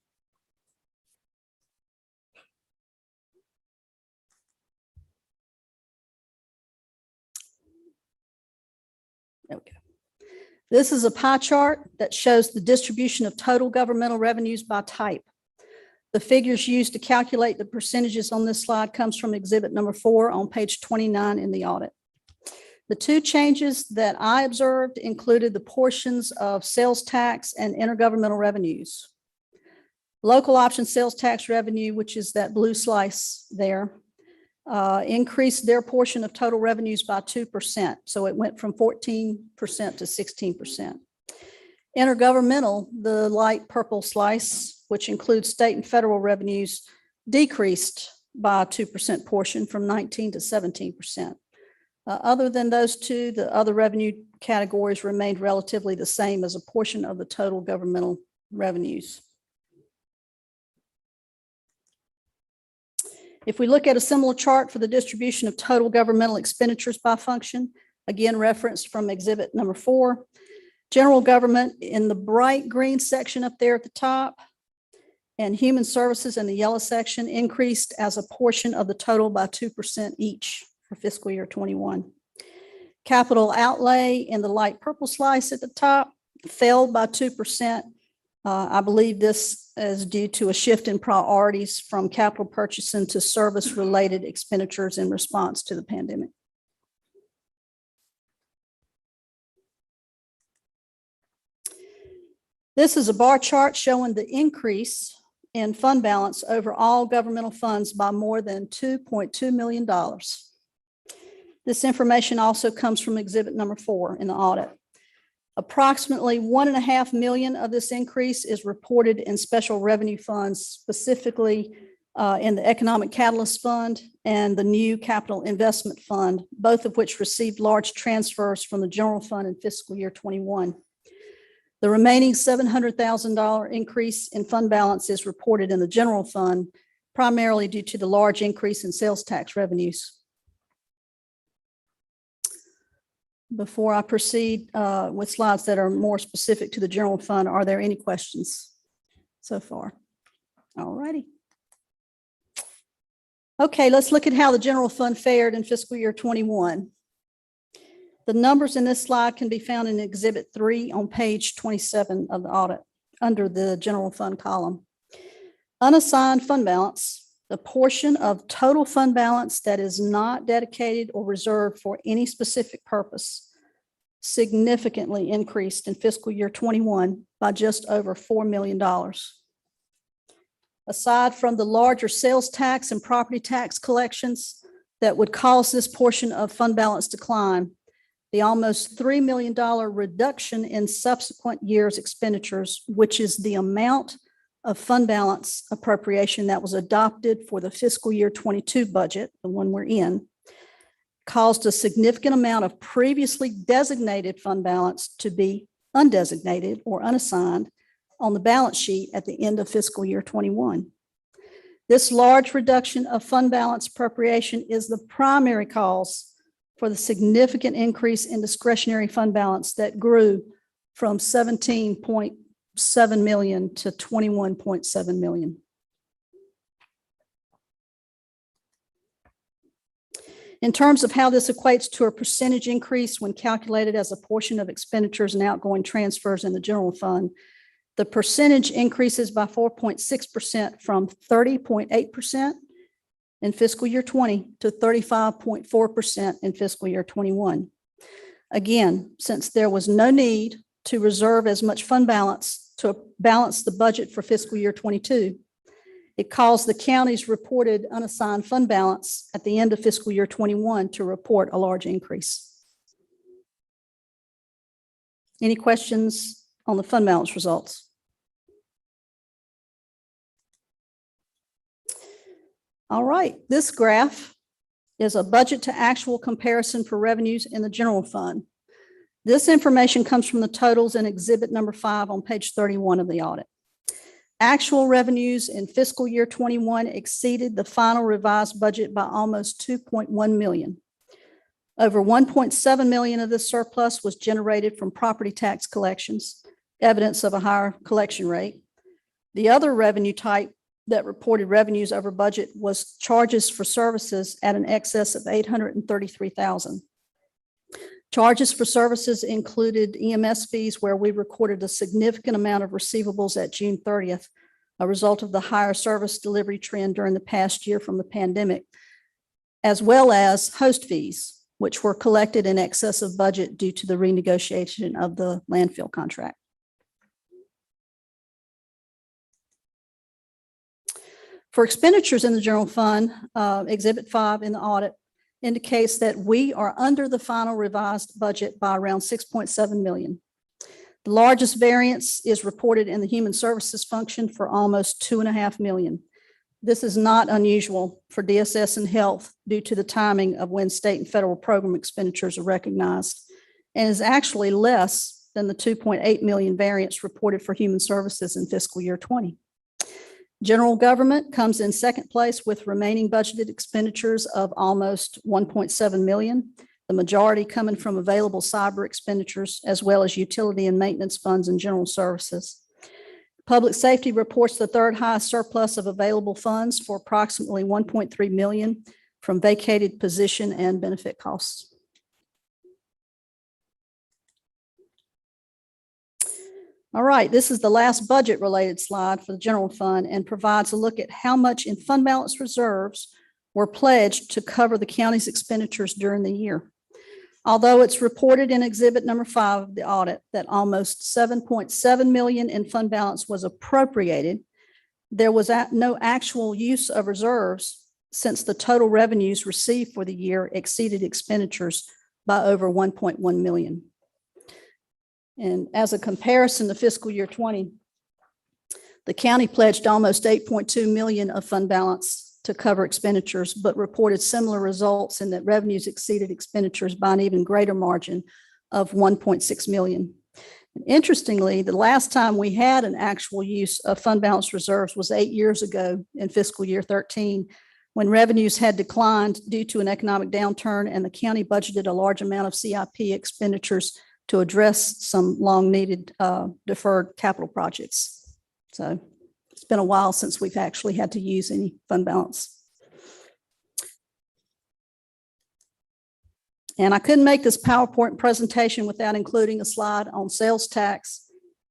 Okay. This is a pie chart that shows the distribution of total governmental revenues by type. The figures used to calculate the percentages on this slide comes from exhibit number 4 on page 29 in the audit. The 2 changes that I observed included the portions of sales tax and intergovernmental revenues. Local option sales tax revenue, which is that blue slice there, increased their portion of total revenues by 2%. So it went from 14% to 16%. Intergovernmental, the light purple slice, which includes state and federal revenues, decreased by a 2% portion from 19 to 17%. Other than those 2, the other revenue categories remained relatively the same as a portion of the total governmental revenues. If we look at a similar chart for the distribution of total governmental expenditures by function, again referenced from exhibit number 4, general government in the bright green section up there at the top and human services in the yellow section increased as a portion of the total by 2% each for fiscal year 21. Capital outlay in the light purple slice at the top fell by 2%. I believe this is due to a shift in priorities from capital purchasing to service-related expenditures in response to the pandemic. This is a bar chart showing the increase in fund balance over all governmental funds by more than $2.2 million. This information also comes from exhibit number 4 in the audit. Approximately $1.5 million of this increase is reported in special revenue funds, specifically in the Economic Catalyst Fund and the new Capital Investment Fund, both of which received large transfers from the general fund in fiscal year 21. The remaining $700,000 increase in fund balance is reported in the general fund, primarily due to the large increase in sales tax revenues. Before I proceed with slides that are more specific to the general fund, are there any questions so far? All righty. Okay, let's look at how the general fund fared in fiscal year 21. The numbers in this slide can be found in Exhibit 3 on page 27 of the audit under the general fund column. Unassigned fund balance, the portion of total fund balance that is not dedicated or reserved for any specific purpose, significantly increased in fiscal year 21 by just over $4 million. Aside from the larger sales tax and property tax collections that would cause this portion of fund balance decline, the almost $3 million reduction in subsequent years' expenditures, which is the amount of fund balance appropriation that was adopted for the fiscal year 22 budget, the one we're in, caused a significant amount of previously designated fund balance to be undesignated or unassigned on the balance sheet at the end of fiscal year 21. This large reduction of fund balance appropriation is the primary cause for the significant increase in discretionary fund balance that grew from 17.7 million to 21.7 million. In terms of how this equates to a percentage increase when calculated as a portion of expenditures and outgoing transfers in the general fund, the percentage increases by 4.6% from 30.8% in fiscal year 20 to 35.4% in fiscal year 21. Again, since there was no need to reserve as much fund balance to balance the budget for fiscal year 22, it caused the county's reported unassigned fund balance at the end of fiscal year 21 to report a large increase. Any questions on the fund balance results? All right, this graph is a budget to actual comparison for revenues in the general fund. This information comes from the totals in exhibit number 5 on page 31 of the audit. Actual revenues in fiscal year 21 exceeded the final revised budget by almost 2.1 million. Over 1.7 million of this surplus was generated from property tax collections, evidence of a higher collection rate. The other revenue type that reported revenues over budget was charges for services at an excess of 833,000. Charges for services included EMS fees, where we recorded a significant amount of receivables at June 30th, a result of the higher service delivery trend during the past year from the pandemic, as well as host fees, which were collected in excess of budget due to the renegotiation of the landfill contract. For expenditures in the general fund, Exhibit 5 in the audit indicates that we are under the final revised budget by around 6.7 million. The largest variance is reported in the human services function for almost 2.5 million. This is not unusual for DSS and health due to the timing of when state and federal program expenditures are recognized, and is actually less than the 2.8 million variance reported for human services in fiscal year 20. General government comes in second place with remaining budgeted expenditures of almost 1.7 million, the majority coming from available cyber expenditures, as well as utility and maintenance funds and general services. Public safety reports the third highest surplus of available funds for approximately 1.3 million from vacated position and benefit costs. All right, this is the last budget-related slide for the general fund and provides a look at how much in fund balance reserves were pledged to cover the county's expenditures during the year. Although it's reported in exhibit number 5 of the audit that almost 7.7 million in fund balance was appropriated, there was no actual use of reserves since the total revenues received for the year exceeded expenditures by over 1.1 million. And as a comparison to fiscal year 20, the county pledged almost 8.2 million of fund balance to cover expenditures, but reported similar results in that revenues exceeded expenditures by an even greater margin of 1.6 million. And interestingly, the last time we had an actual use of fund balance reserves was 8 years ago in fiscal year 13, when revenues had declined due to an economic downturn and the county budgeted a large amount of CIP expenditures to address some long-needed deferred capital projects. So it's been a while since we've actually had to use any fund balance. And I couldn't make this PowerPoint presentation without including a slide on sales tax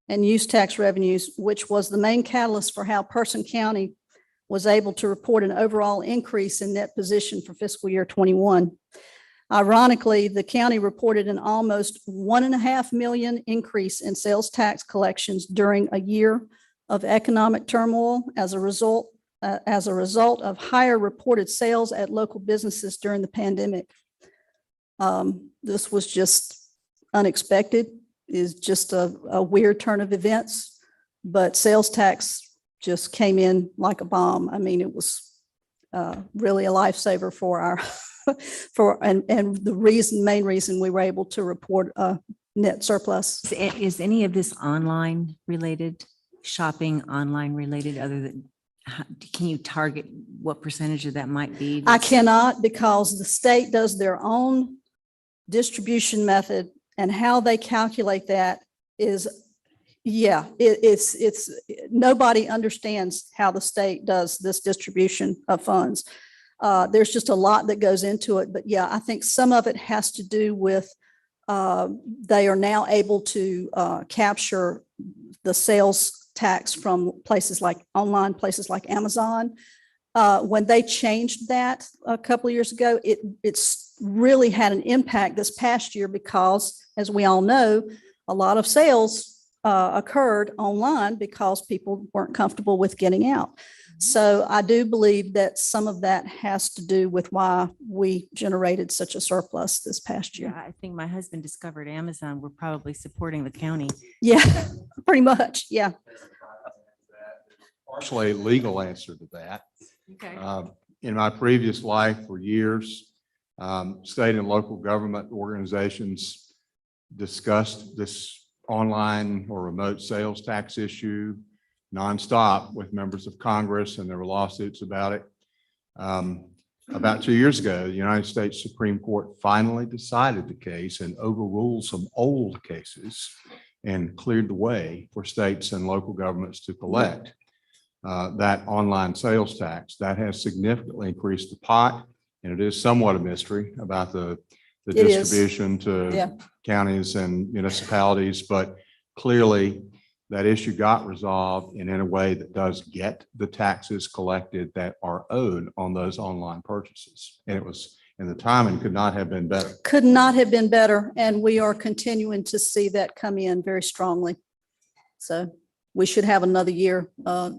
and use tax revenues, which was the main catalyst for how Person County was able to report an overall increase in net position for fiscal year 21. Ironically, the county reported an almost $1.5 million increase in sales tax collections during a year of economic turmoil as a result of higher reported sales at local businesses during the pandemic. This was just unexpected, is just a weird turn of events, but sales tax just came in like a bomb. I mean, it was really a lifesaver for our and the main reason we were able to report a net surplus. Is any of this online related, shopping online related, other than, can you target what percentage of that might be? I cannot, because the state does their own distribution method, and how they calculate that is, it's nobody understands how the state does this distribution of funds. There's just a lot that goes into it, but yeah, I think some of it has to do with they are now able to capture the sales tax from places like online places like Amazon. When they changed that a couple of years ago, it's really had an impact this past year because, as we all know, a lot of sales occurred online because people weren't comfortable with getting out. So I do believe that some of that has to do with why we generated such a surplus this past year. Yeah, I think my husband discovered Amazon. We're probably supporting the county. Yeah, pretty much. Yeah. Partially a legal answer to that. Okay. In my previous life for years, state and local government organizations discussed this online or remote sales tax issue nonstop with members of Congress, and there were lawsuits about it. About 2 years ago, the United States Supreme Court finally decided the case and overruled some old cases and cleared the way for states and local governments to collect that online sales tax. That has significantly increased the pot, and it is somewhat a mystery about the distribution to counties and municipalities, but clearly that issue got resolved and in a way that does get the taxes collected that are owed on those online purchases. And it was, and the timing could not have been better. Could not have been better. And we are continuing to see that come in very strongly. So we should have another year,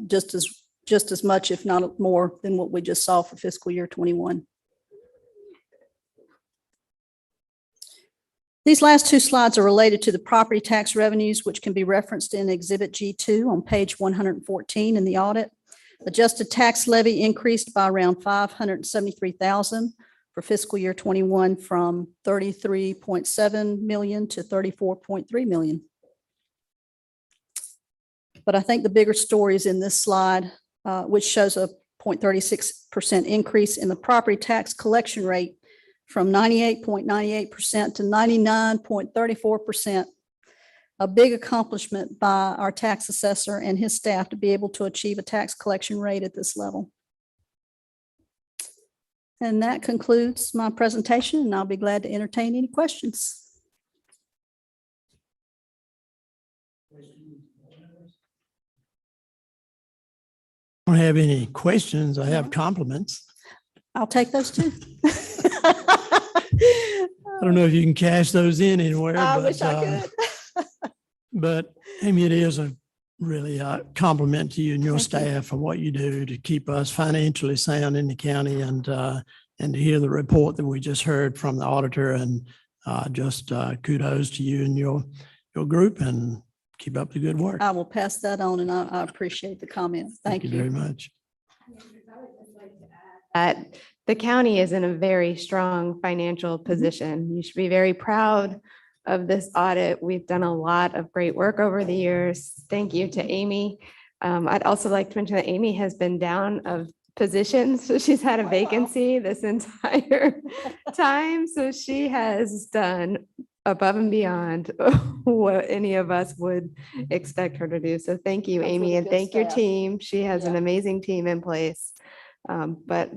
just as much, if not more, than what we just saw for fiscal year 21. These last two slides are related to the property tax revenues, which can be referenced in Exhibit G2 on page 114 in the audit. Adjusted tax levy increased by around $573,000 for fiscal year 21, from $33.7 million to $34.3 million. But I think the bigger story is in this slide, which shows a 0.36% increase in the property tax collection rate from 98.98% to 99.34%. A big accomplishment by our tax assessor and his staff to be able to achieve a tax collection rate at this level. And that concludes my presentation, and I'll be glad to entertain any questions. I don't have any questions. I have compliments. I'll take those too. I don't know if you can cash those in anywhere. I but, wish I could. But Amy, it is a really compliment to you and your staff for what you do to keep us financially sound in the county, and to hear the report that we just heard from the auditor, and just kudos to you and your group, and keep up the good work. I will pass that on, and I appreciate the comment. Thank you very much. The county is in a very strong financial position. You should be very proud of this audit. We've done a lot of great work over the years. Thank you to Amy. I'd also like to mention that Amy has been down of positions. So she's had a vacancy this entire time. So she has done above and beyond what any of us would expect her to do. So thank you, Amy, and thank your team. She has an amazing team in place. But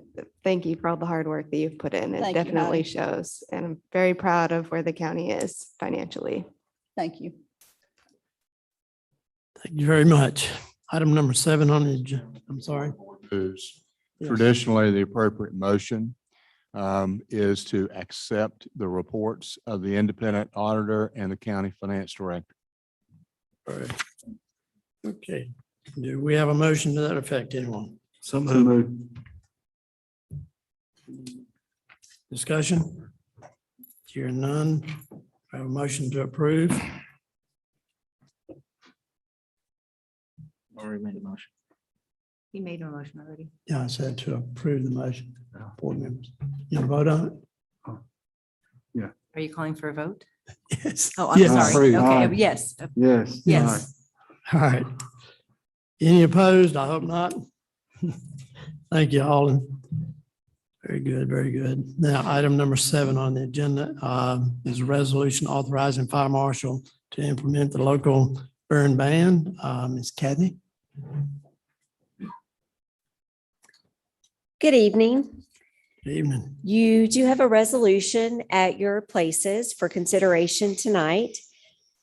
thank you for all the hard work that you've put in. It definitely shows. And I'm very proud of where the county is financially. Thank you. Thank you very much. Item number 7 on the agenda. I'm sorry. moves. Yes. Traditionally, the appropriate motion is to accept the reports of the independent auditor and the county finance director. Right. Okay, do we have a motion to that effect, anyone? So moved. Discussion? Hearing none, I have a motion to approve. Already made a motion. He made a motion already. Yeah, I said to approve the motion, board members. You want to vote on Are you calling for a vote? it? Yes. Oh, I'm Yes. sorry. Aye. Okay, yes, Yes. yes. All right. Any opposed? I hope not. Thank you, Alden. Very good, very good. Now, item number 7 on the agenda is a resolution authorizing fire marshal to implement the local burn ban. Ms. Kathy? Good evening. Good evening. You do have a resolution at your places for consideration tonight.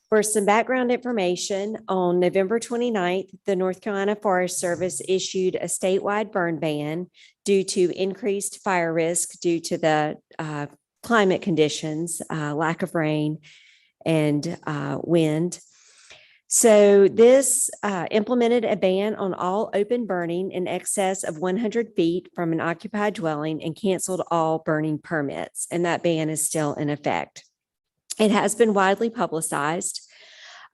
For some background information, on November 29th, the North Carolina Forest Service issued a statewide burn ban due to increased fire risk due to the climate conditions, lack of rain and wind. So this implemented a ban on all open burning in excess of 100 feet from an occupied dwelling and canceled all burning permits. And that ban is still in effect. It has been widely publicized.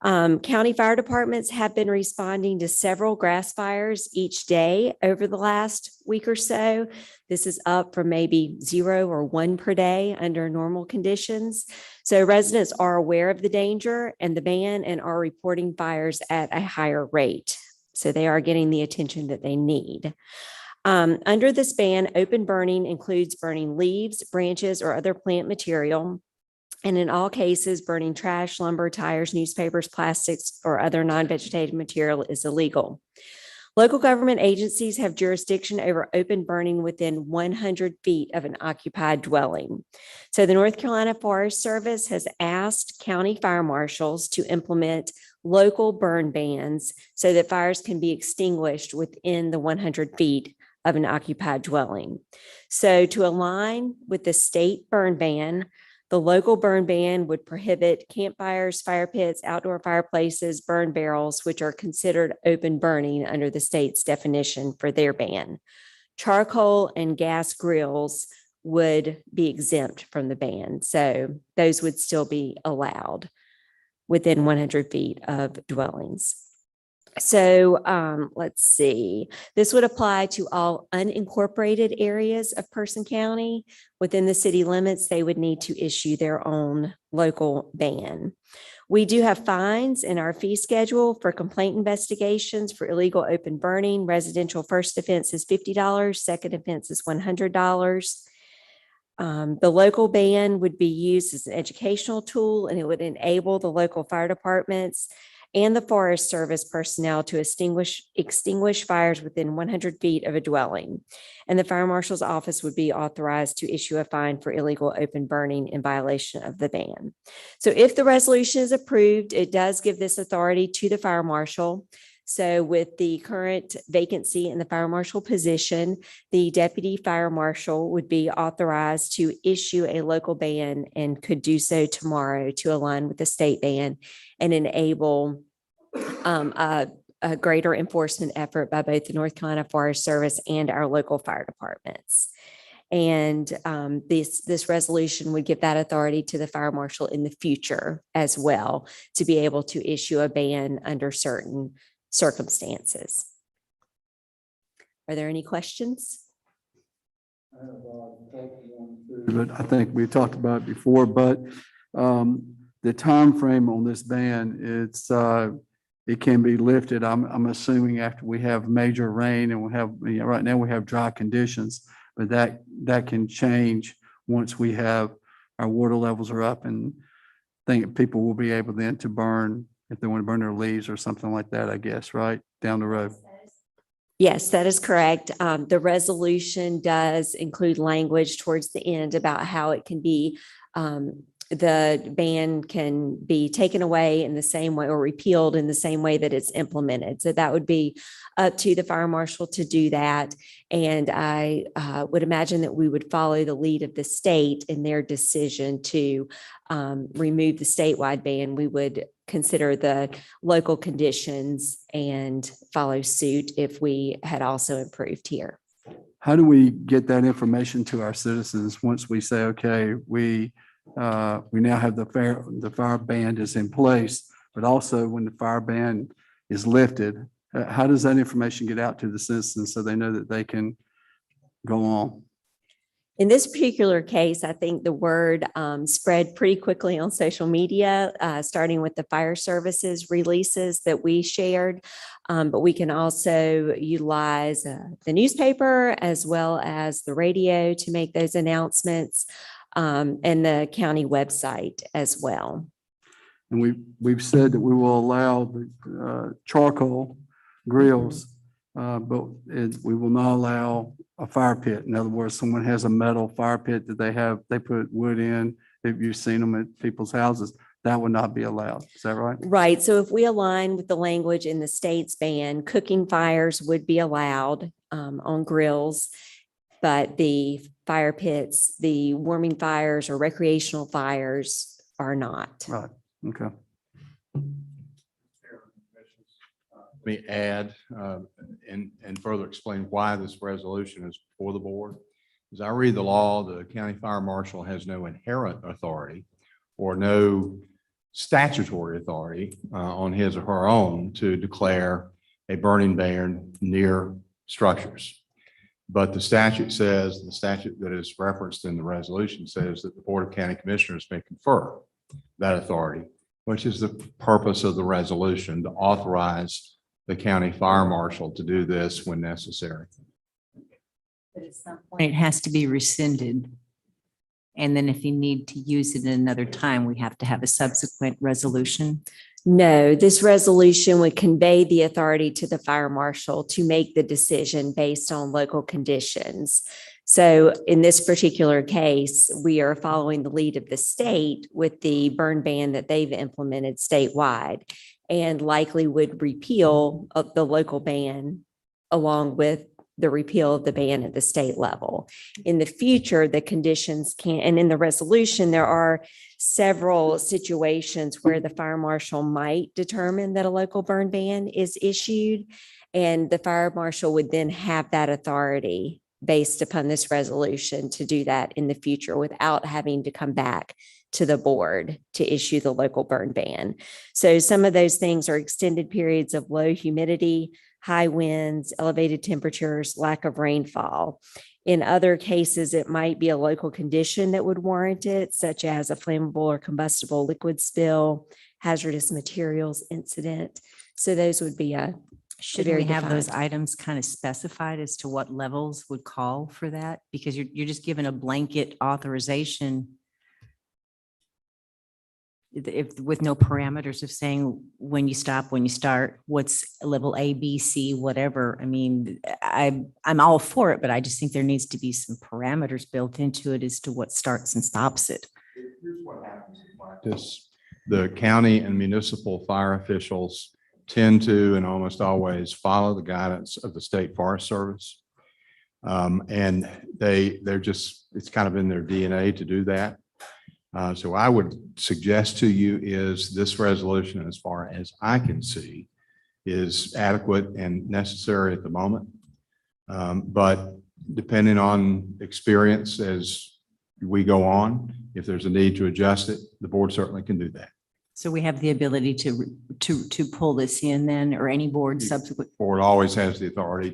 County fire departments have been responding to several grass fires each day over the last week or so. This is up from maybe 0 or 1 per day under normal conditions. So residents are aware of the danger and the ban and are reporting fires at a higher rate. So they are getting the attention that they need. Under this ban, open burning includes burning leaves, branches, or other plant material. And in all cases, burning trash, lumber, tires, newspapers, plastics, or other non-vegetative material is illegal. Local government agencies have jurisdiction over open burning within 100 feet of an occupied dwelling. So the North Carolina Forest Service has asked county fire marshals to implement local burn bans so that fires can be extinguished within the 100 feet of an occupied dwelling. So to align with the state burn ban, the local burn ban would prohibit campfires, fire pits, outdoor fireplaces, burn barrels, which are considered open burning under the state's definition for their ban. Charcoal and gas grills would be exempt from the ban. So those would still be allowed within 100 feet of dwellings. So let's see, this would apply to all unincorporated areas of Person County. Within the city limits, they would need to issue their own local ban. We do have fines in our fee schedule for complaint investigations for illegal open burning. Residential first offense is $50, second offense is $100. The local ban would be used as an educational tool, and it would enable the local fire departments and the Forest Service personnel to extinguish fires within 100 feet of a dwelling. And the fire marshal's office would be authorized to issue a fine for illegal open burning in violation of the ban. So if the resolution is approved, it does give this authority to the fire marshal. So with the current vacancy in the fire marshal position, the deputy fire marshal would be authorized to issue a local ban and could do so tomorrow to align with the state ban and enable a greater enforcement effort by both the North Carolina Forest Service and our local fire departments. And this resolution would give that authority to the fire marshal in the future as well to be able to issue a ban under certain circumstances. Are there any questions? But I think we talked about it before, but the time frame on this ban, it can be lifted. I'm assuming after we have major rain and we have, right now we have dry conditions, but that can change once we have our water levels are up, and I think people will be able then to burn if they want to burn their leaves or something like that, I guess, right down the road. Yes, that is correct. The resolution does include language towards the end about how it can be the ban can be taken away in the same way or repealed in the same way that it's implemented. So that would be up to the fire marshal to do that. And I would imagine that we would follow the lead of the state in their decision to remove the statewide ban. We would consider the local conditions and follow suit if we had also improved here. How do we get that information to our citizens once we say, okay, we now have the fire ban is in place, but also when the fire ban is lifted, how does that information get out to the citizens so they know that they can go on? In this particular case, I think the word spread pretty quickly on social media, starting with the fire services releases that we shared. But we can also utilize the newspaper as well as the radio to make those announcements, and the county website as well. And we've said that we will allow the charcoal grills, but we will not allow a fire pit. In other words, someone has a metal fire pit that they put wood in. If you've seen them at people's houses, that would not be allowed. Is that right? Right. So if we align with the language in the state's ban, cooking fires would be allowed on grills, but the fire pits, the warming fires or recreational fires are not. Right. Okay. Let me add and further explain why this resolution is before the board. As I read the law, the county fire marshal has no inherent authority or no statutory authority on his or her own to declare a burning ban near structures. But the statute that is referenced in the resolution says that the Board of County Commissioners may confer that authority, which is the purpose of the resolution, to authorize the county fire marshal to do this when necessary. But at some point, it has to be rescinded. And then if you need to use it another time, we have to have a subsequent resolution. No, this resolution would convey the authority to the fire marshal to make the decision based on local conditions. So in this particular case, we are following the lead of the state with the burn ban that they've implemented statewide, and likely would repeal of the local ban along with the repeal of the ban at the state level. In the future, the conditions can, and in the resolution, there are several situations where the fire marshal might determine that a local burn ban is issued, and the fire marshal would then have that authority based upon this resolution to do that in the future without having to come back to the board to issue the local burn ban. So some of those things are extended periods of low humidity, high winds, elevated temperatures, lack of rainfall. In other cases, it might be a local condition that would warrant it, such as a flammable or combustible liquid spill, hazardous materials incident. So those would be Should we have those defined. items kind of specified as to what levels would call for that? Because you're just given a blanket authorization if with no parameters of saying when you stop, when you start, what's level A, B, C, whatever. I mean, I'm all for it, but I just think there needs to be some parameters built into it as to what starts and stops it. Here's what happens in practice. The county and municipal fire officials tend to and almost always follow the guidance of the State Forest Service. And it's kind of in their DNA to do that. So I would suggest to you is this resolution, as far as I can see, is adequate and necessary at the moment. But depending on experience as we go on, if there's a need to adjust it, the board certainly can do that. So we have the ability to pull this in then, or any board subsequent. Board always has the authority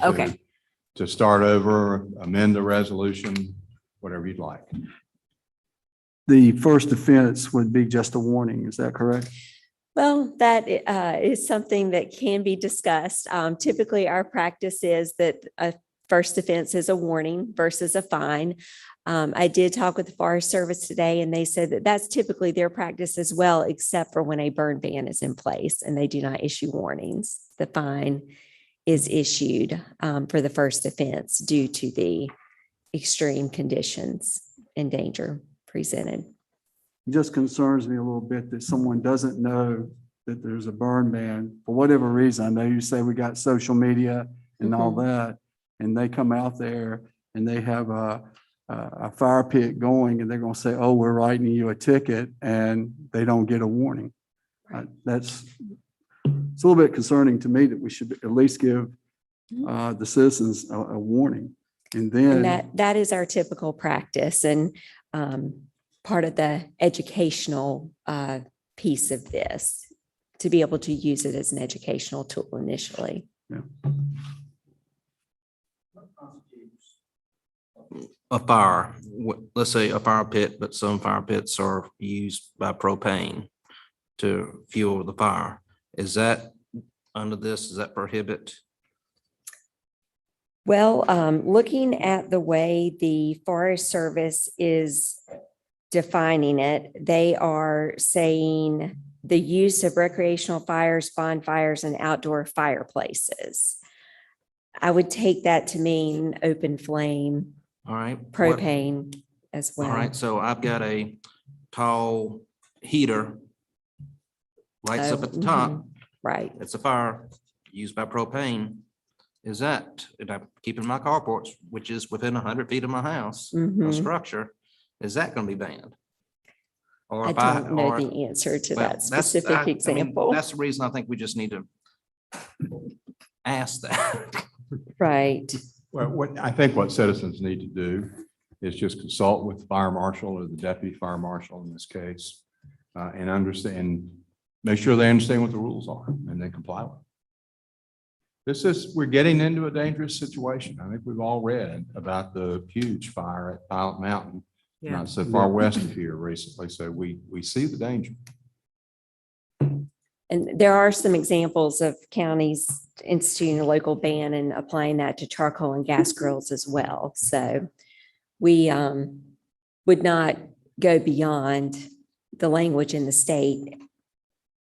to start over, amend the resolution, whatever you'd like. The first offense would be just a warning. Is that correct? Well, that is something that can be discussed. Typically, our practice is that a first offense is a warning versus a fine. I did talk with the Forest Service today, and they said that that's typically their practice as well, except for when a burn ban is in place and they do not issue warnings. The fine is issued for the first offense due to the extreme conditions and danger presented. It just concerns me a little bit that someone doesn't know that there's a burn ban for whatever reason. I know you say we got social media and all that, and they come out there and they have a fire pit going and they're going to say, oh, we're writing you a ticket, and they don't get a warning. It's a little bit concerning to me that we should at least give the citizens a warning. And then And that is our typical practice and part of the educational piece of this, to be able to use it as an educational tool initially. A fire, let's say a fire pit, but some fire pits are used by propane to fuel the fire. Is that under this, does that prohibit? Well, looking at the way the Forest Service is defining it, they are saying the use of recreational fires, bonfires, and outdoor fireplaces. I would take that to mean open flame, All right. propane as well. All right, so I've got a tall heater, lights up at the top. Right. It's a fire used by propane. Is that, and I'm keeping my carports, which is within 100 feet of my house, a structure, is that going to be banned? Or I if don't know or- the answer to well, that that's- specific I mean, example. That's the reason I think we just need to ask that. Right. Well, I think what citizens need to do is just consult with the fire marshal or the deputy fire marshal in this case, and understand, make sure they understand what the rules are and they comply with them. We're getting into a dangerous situation. I think we've all read about the huge fire at Pilot Mountain, not so far west of here recently. So we see the danger. And there are some examples of counties instituting a local ban and applying that to charcoal and gas grills as well. So we would not go beyond the language in the state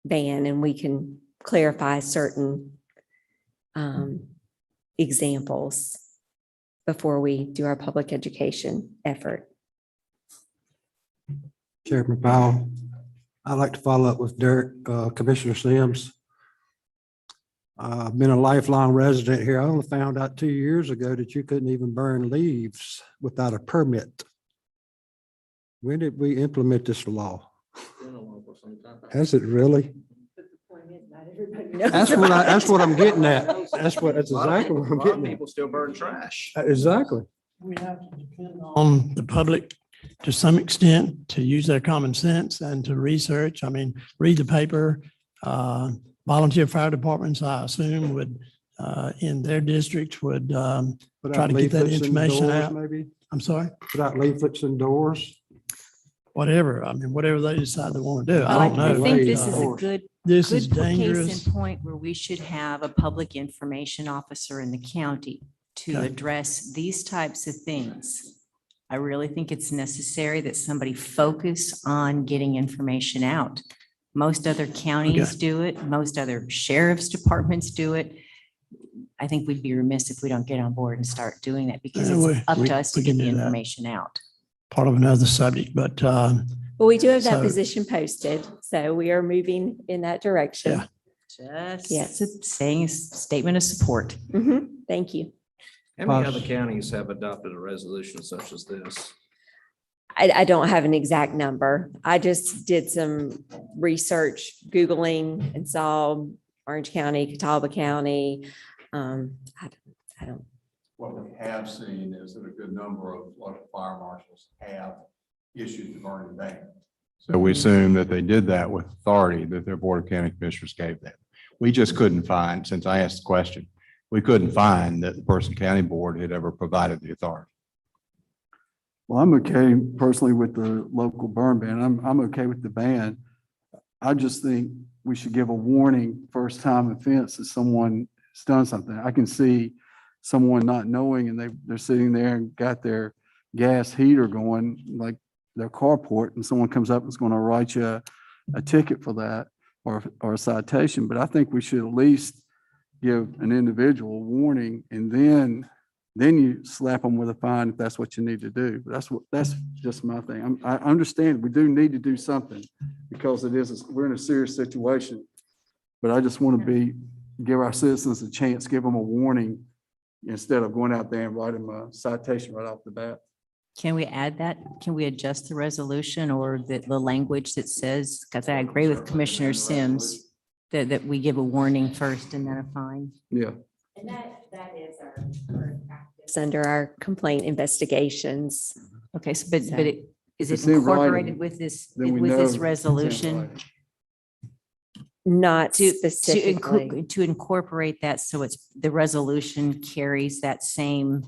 ban, and we can clarify certain examples before we do our public education effort. Chairman Powell, I'd like to follow up with Derek, Commissioner Sims. I've been a lifelong resident here. I only found out 2 years ago that you couldn't even burn leaves without a permit. When did we implement this law? Has it really? That's what I'm getting at. That's exactly what I'm getting at. People still burn trash. Exactly. We have to depend on the public to some extent to use their common sense and to research. I mean, read the paper. Volunteer fire departments, I assume, would in their districts would try to get that information out. Maybe I'm sorry? put out leaflets indoors. Whatever. I mean, whatever they decide they want to do. I Well, don't know. I think this is a good, This is good case dangerous. in point where we should have a public information officer in the county to Okay. address these types of things. I really think it's necessary that somebody focus on getting information out. Most other counties do it. Most other sheriff's departments do it. I think we'd be remiss if we don't get on board and start doing that, because it's up to us to we get can the do that. information out. Part of another subject, but Well, we do have that So- position posted, so we are moving in that direction. Yeah. Just Yes. saying a statement of support. Thank you. How many other counties have adopted a resolution such as this? I don't have an exact number. I just did some research, Googling, and saw Orange County, Catawba County. I don't. What we have seen is that a good number of local fire marshals have issued the burning ban. So we assume that they did that with authority that their Board of County Commissioners gave them. We just couldn't find, since I asked the question, we couldn't find that the Person County Board had ever provided the authority. well, I'm okay personally with the local burn ban. I'm okay with the ban. I just think we should give a warning first time offense if someone has done something. I can see someone not knowing and they're sitting there and got their gas heater going, like their carport, and someone comes up and is going to write you a ticket for that or a citation. But I think we should at least give an individual warning and then then you slap them with a fine if that's what you need to do. That's just my thing. I understand we do need to do something because we're in a serious situation. But I just want to give our citizens a chance, give them a warning instead of going out there and writing them a citation right off the bat. Can we add that? Can we adjust the resolution or the language that says, because I agree with Commissioner Sims, that we give a warning first and then a fine? Yeah. And that is our practice under our complaint investigations. Okay, so but is It's it in writing, incorporated with this then we with know this it's in resolution? writing. Not To specifically. to incorporate that so the resolution carries that same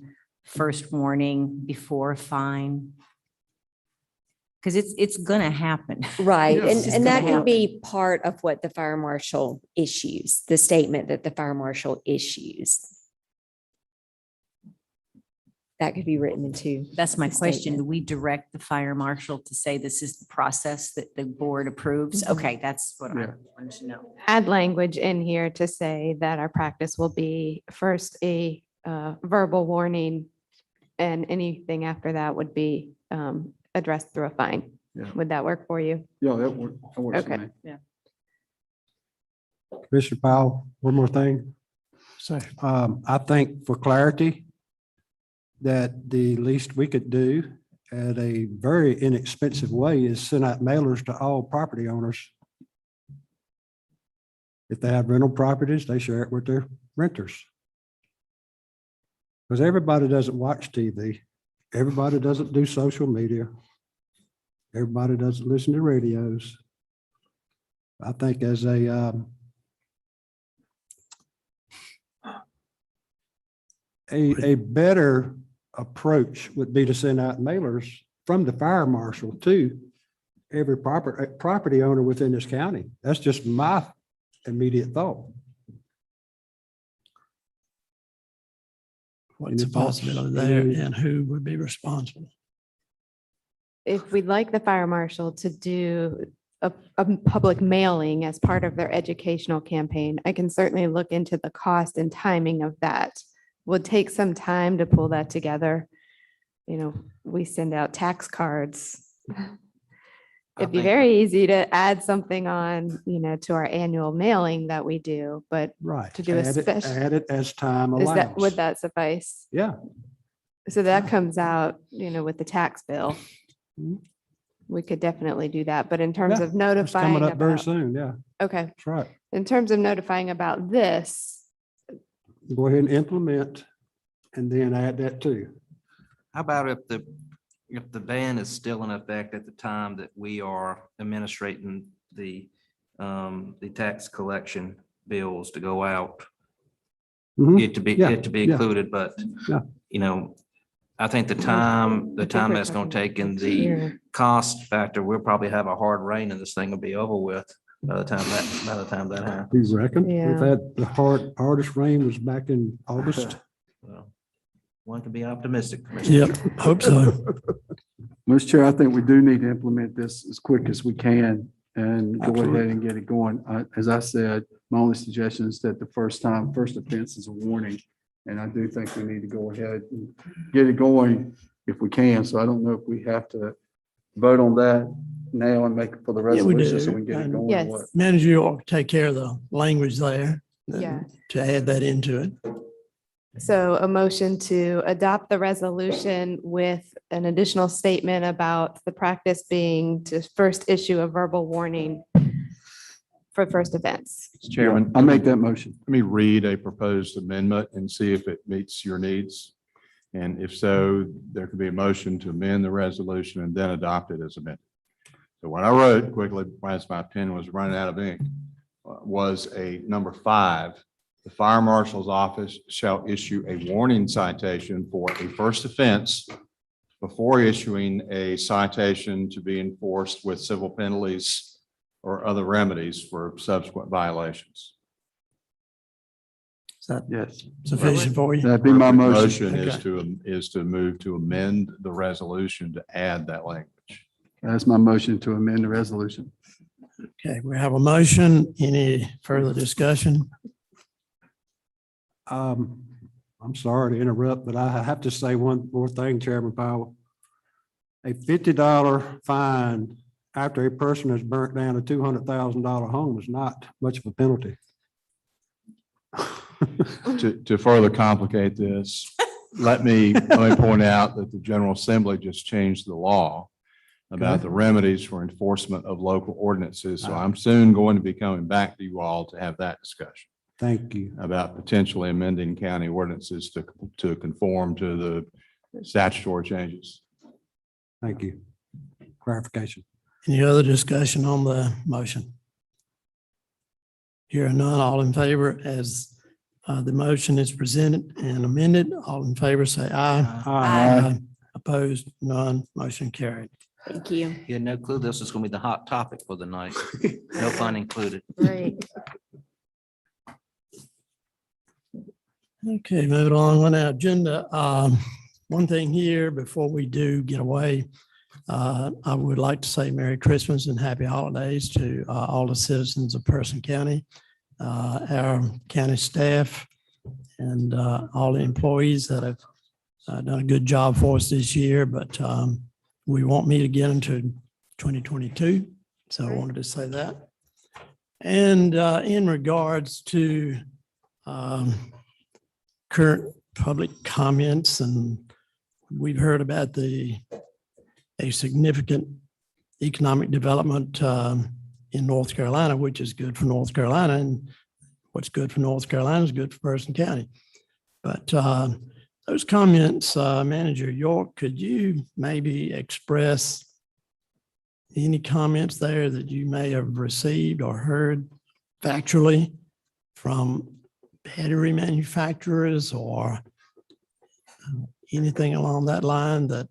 first warning before a fine? Because it's gonna happen. Right, Yes. It's just and that gonna can be part of what the fire marshal issues, the statement that the fire marshal issues. That could be written into. That's my the question. statement. Do we direct the fire marshal to say this is the process that the board approves? Mm-hmm. Okay, that's what I Yeah. wanted to know. Add language in here to say that our practice will be first a verbal warning, and anything after that would be addressed through a fine. Yeah. Would that work for you? Yeah, that works for Okay. me. Commissioner Powell, one more thing. So I think for clarity, that the least we could do at a very inexpensive way is send out mailers to all property owners. If they have rental properties, they share it with their renters. Because everybody doesn't watch TV. Everybody doesn't do social media. Everybody doesn't listen to radios. I think as a better approach would be to send out mailers from the fire marshal to every property owner within this county. That's just my immediate thought. what's the possibility there and who would be responsible? If we'd like the fire marshal to do a public mailing as part of their educational campaign, I can certainly look into the cost and timing of that. Would take some time to pull that together. You know, we send out tax cards. It'd be very easy to add something on, to our annual mailing that we do, but Right. to do a special, Add it as time would allows. that suffice? Yeah. So that comes out, with the tax bill. Mhm. We could definitely do that, but in terms Yeah, of It's notifying coming up very about, soon. Yeah, okay, that's right. in terms of notifying about this, Go ahead and implement and then add that too. How about if the ban is still in effect at the time that we are administrating the tax collection bills to go out? Mhm. It to be Yeah, yeah. included, but Yeah. I think the time we're that's gonna talking take and next the year. cost factor, we'll probably have a hard rain and this thing will be over with by the time that happens. You reckon? Yeah. We've had the hardest rain was back in August. Well, one can be optimistic. Commissioner. Yep, hope so. Mr. Chair, I think we do need to implement this as quick as we can and go Absolutely. ahead and get it going. As I said, my only suggestion is that the first offense is a warning. And I do think we need to go ahead and get it going if we can. So I don't know if we have to vote on that now and make it for the Yeah, we resolution so do. we can get it And- going. or Yes. what? Manager will take care of the language there. Yeah. To add that into it. So a motion to adopt the resolution with an additional statement about the practice being to first issue a verbal warning for first offense. Mr. Chairman, I'll make that motion. let me read a proposed amendment and see if it meets your needs. And if so, there could be a motion to amend the resolution and then adopt it as amended. So what I wrote quickly, as my pen was running out of ink, was a number 5. The fire marshal's office shall issue a warning citation for a first offense before issuing a citation to be enforced with civil penalties or other remedies for subsequent violations. Is that Yes, sufficient for you? that'd be my motion. Motion is to move to amend the resolution to add that language. That's my motion to amend the resolution. Okay, we have a motion. Any further discussion? I'm sorry to interrupt, but I have to say one more thing, Chairman Powell. A $50 fine after a person has burnt down a $200,000 home is not much of a penalty. To further complicate this, let me point out that the General Assembly just changed the law about Okay. the remedies for enforcement of local ordinances. So I'm soon going to be coming back to you all to have that discussion Thank you. about potentially amending county ordinances to conform to the statutory changes. Thank you. Clarification. Any other discussion on the motion? Hearing none, all in favor as the motion is presented and amended, all in favor say aye. Aye. Opposed, none, motion carried. Thank you. You had no clue this was going to be the hot topic for the night. No fun included. Right. Okay, moving on on our agenda. One thing here before we do get away, I would like to say Merry Christmas and Happy Holidays to all the citizens of Person County, our county staff, and all the employees that have done a good job for us this year, but we won't meet again until 2022. So I wanted to say that. And in regards to current public comments, and we've heard about a significant economic development in North Carolina, which is good for North Carolina, and what's good for North Carolina is good for Person County. But those comments, Manager York, could you maybe express any comments there that you may have received or heard factually from battery manufacturers or anything along that line that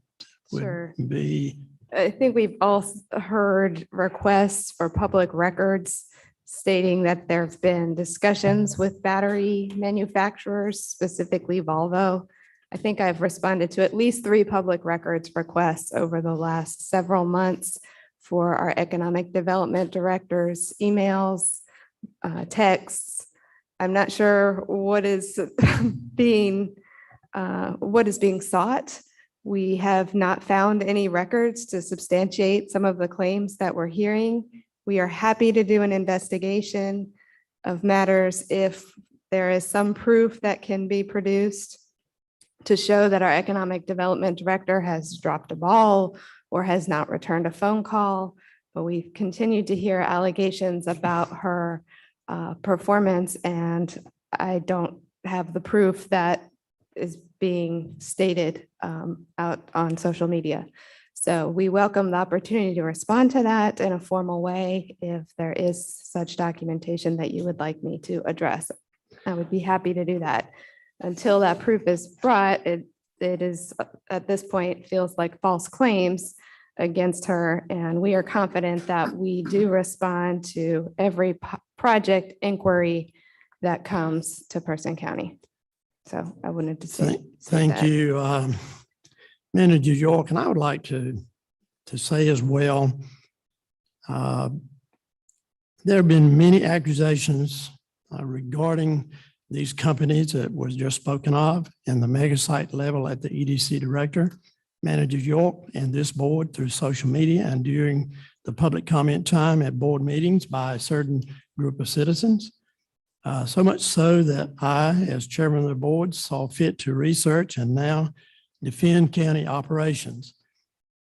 Sure. would be? I think we've all heard requests for public records stating that there have been discussions with battery manufacturers, specifically Volvo. I think I've responded to at least 3 public records requests over the last several months for our economic development directors, emails, texts. I'm not sure what is being sought. We have not found any records to substantiate some of the claims that we're hearing. We are happy to do an investigation of matters if there is some proof that can be produced to show that our economic development director has dropped a ball or has not returned a phone call. But we've continued to hear allegations about her performance, and I don't have the proof that is being stated out on social media. So we welcome the opportunity to respond to that in a formal way if there is such documentation that you would like me to address. I would be happy to do that. Until that proof is brought, it is at this point feels like false claims against her. And we are confident that we do respond to every project inquiry that comes to Person County. So I wanted to say Thank that. you, Manager York. And I would like to say as well, there have been many accusations regarding these companies that was just spoken of in the mega site level at the EDC director, Manager York, and this board through social media and during the public comment time at board meetings by a certain group of citizens. So much so that I, as chairman of the board, saw fit to research and now defend county operations.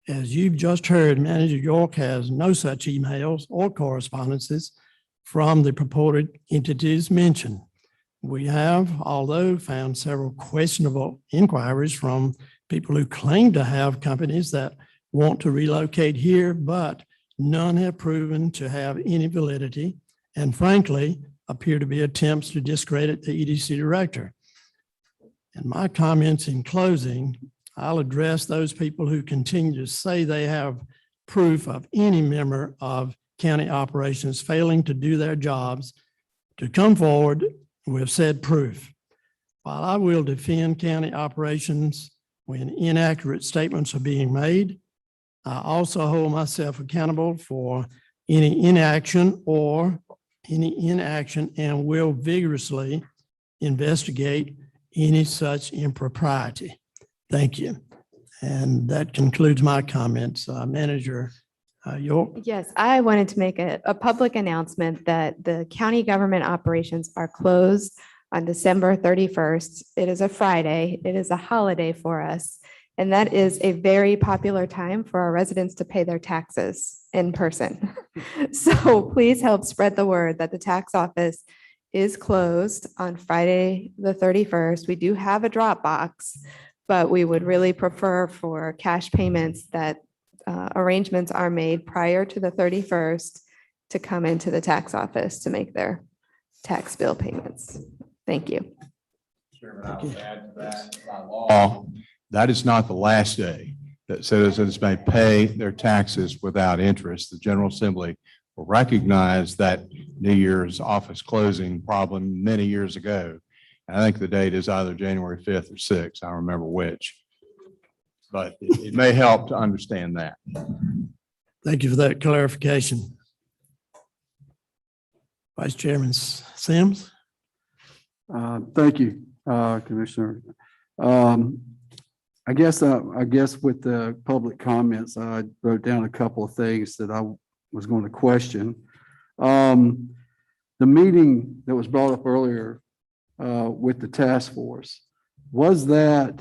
As you've just heard, Manager York has no such emails or correspondences from the purported entities mentioned. We have, although, found several questionable inquiries from people who claim to have companies that want to relocate here, but none have proven to have any validity, and frankly, appear to be attempts to discredit the EDC director. In my comments in closing, I'll address those people who continue to say they have proof of any member of county operations failing to do their jobs to come forward with said proof. While I will defend county operations when inaccurate statements are being made, I also hold myself accountable for any inaction and will vigorously investigate any such impropriety. Thank you. And that concludes my comments. Manager York? Yes, I wanted to make a public announcement that the county government operations are closed on December 31st. It is a Friday. It is a holiday for us. And that is a very popular time for our residents to pay their taxes in person. So please help spread the word that the tax office is closed on Friday, the 31st. We do have a drop box, but we would really prefer for cash payments that arrangements are made prior to the 31st to come into the tax office to make their tax bill payments. Thank you. Chairman, I would add to that by law, that is not the last day that citizens may pay their taxes without interest. The General Assembly will recognize that New Year's office closing problem many years ago. I think the date is either January 5th or 6th. I don't remember which. But it may help to understand that. Thank you for that clarification. Vice Chairman Sims? Thank you, Commissioner. I guess with the public comments, I wrote down a couple of things that I was going to question. The meeting that was brought up earlier with the task force, was that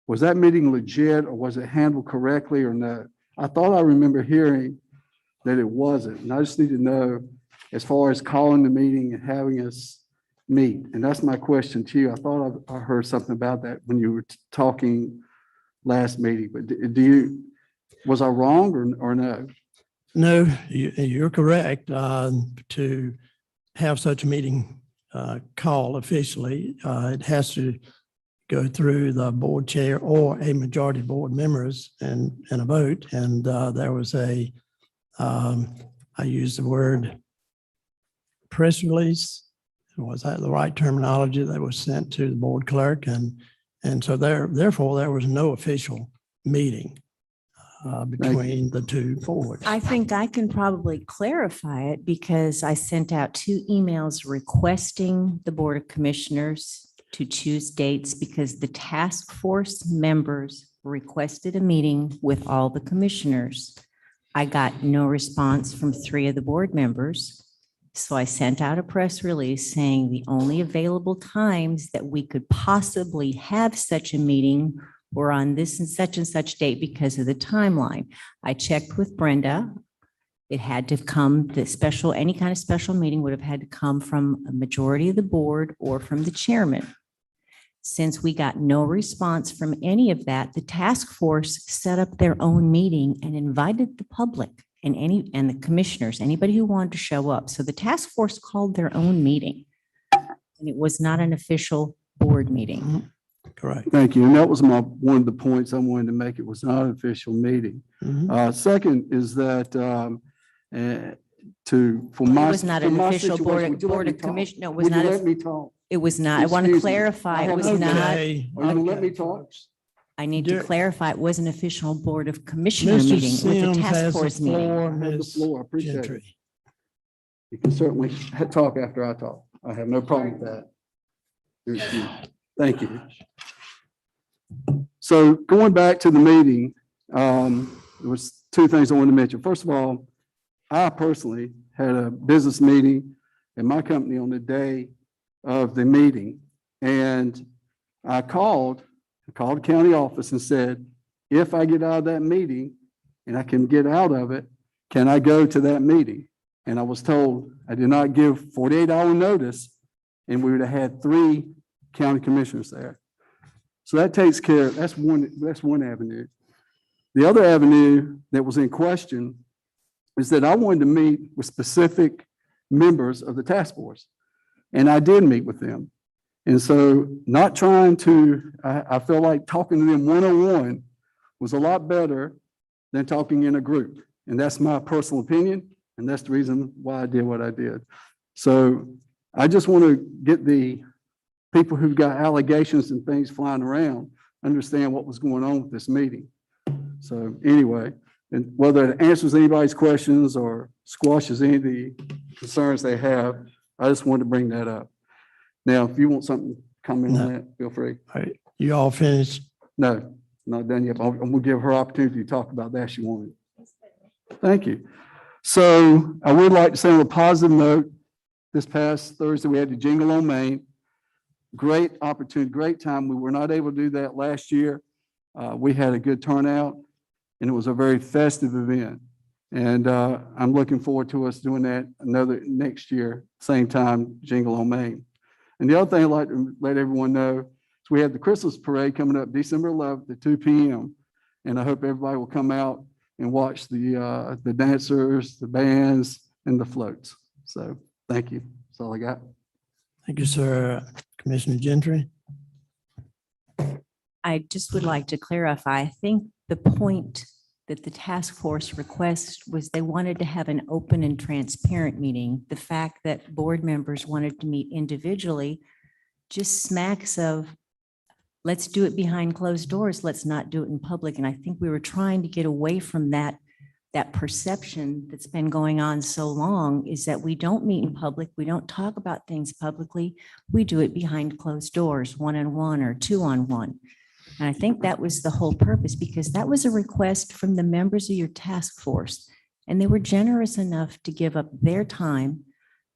meeting legit, or was it handled correctly or not? I thought I remember hearing that it wasn't. And I just need to know, as far as calling the meeting and having us meet. And that's my question to you. I thought I heard something about that when you were talking last meeting, but was I wrong or no? No, you're correct. To have such a meeting called officially, it has to go through the board chair or a majority of board members and a vote. And there was I used the word press release. Was that the right terminology that was sent to the board clerk? And so therefore, there was no official meeting between the two boards. I think I can probably clarify it because I sent out 2 emails requesting the Board of Commissioners to choose dates because the task force members requested a meeting with all the commissioners. I got no response from 3 of the board members. So I sent out a press release saying the only available times that we could possibly have such a meeting were on this and such date because of the timeline. I checked with Brenda. It had to come, any kind of special meeting would have had to come from a majority of the board or from the chairman. Since we got no response from any of that, the task force set up their own meeting and invited the public and the commissioners, anybody who wanted to show up. So the task force called their own meeting. And it was not an official board meeting. Correct. Thank you. And that was one of the points I wanted to make. It was not an official meeting. Second is that It was not an official board of commission. No, it was not. Let me talk. It was not. I want to clarify. It was not. Are you going to let me talk? I need to clarify. It was an official board of commissioners meeting with the task force meeting. I have the floor. I appreciate it. You can certainly talk after I talk. I have no problem with that. Thank you. So going back to the meeting, there was 2 things I wanted to mention. First of all, I personally had a business meeting in my company on the day of the meeting. And I called the county office and said, if I get out of that meeting and I can get out of it, can I go to that meeting? And I was told I did not give 48-hour notice and we would have had 3 county commissioners there. So that takes care of, that's one avenue. The other avenue that was in question is that I wanted to meet with specific members of the task force. And I did meet with them. And so not trying to, I feel like talking to them one-on-one was a lot better than talking in a group. And that's my personal opinion. And that's the reason why I did what I did. So I just want to get the people who've got allegations and things flying around understand what was going on with this meeting. So anyway, and whether it answers anybody's questions or squashes any of the concerns they have, I just wanted to bring that up. Now, if you want something comment No. on that? Feel free. All right, you all finished? No, not done yet. I'm gonna give her opportunity to talk about that if she wanted. Thank you. So I would like to say on a positive note, this past Thursday, we had the Jingle on Main. Great opportunity, great time. We were not able to do that last year. We had a good turnout and it was a very festive event. And I'm looking forward to us doing that another next year, same time, Jingle on Main. And the other thing I'd like to let everyone know is we have the Christmas parade coming up December 11th at 2 p.m. And I hope everybody will come out and watch the dancers, the bands, and the floats. So thank you. That's all I got. Thank you, sir. Commissioner Gentry? I just would like to clarify, I think the point that the task force request was they wanted to have an open and transparent meeting. The fact that board members wanted to meet individually just smacks of, let's do it behind closed doors. Let's not do it in public. And I think we were trying to get away from that perception that's been going on so long, is that we don't meet in public. We don't talk about things publicly. We do it behind closed doors, 1-on-1 or 2-on-1. And I think that was the whole purpose, because that was a request from the members of your task force. And they were generous enough to give up their time.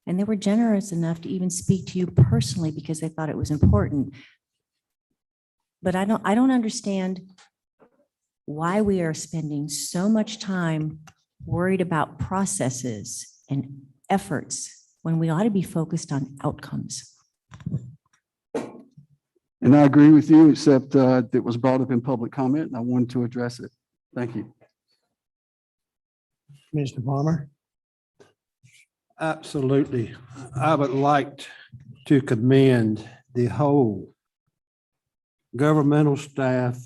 And they were generous enough to even speak to you personally because they thought it was important. But I don't understand why we are spending so much time worried about processes and efforts when we ought to be focused on outcomes. And I agree with you, except it was brought up in public comment and I wanted to address it. Thank you. Commissioner Palmer? Absolutely. I would like to commend the whole governmental staff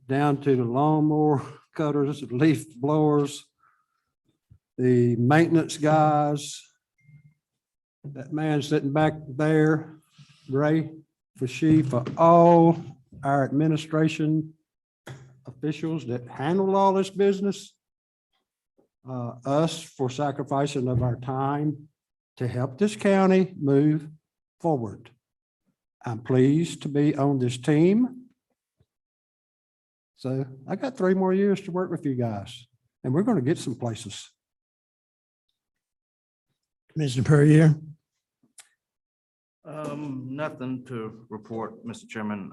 down to the lawnmower cutters, leaf blowers, the maintenance guys, that man sitting back there, Ray, for all our administration officials that handle all this business, us for sacrificing of our time to help this county move forward. I'm pleased to be on this team. So I got 3 more years to work with you guys, and we're going to get some places. Commissioner Perrier? Nothing to report, Mr. Chairman.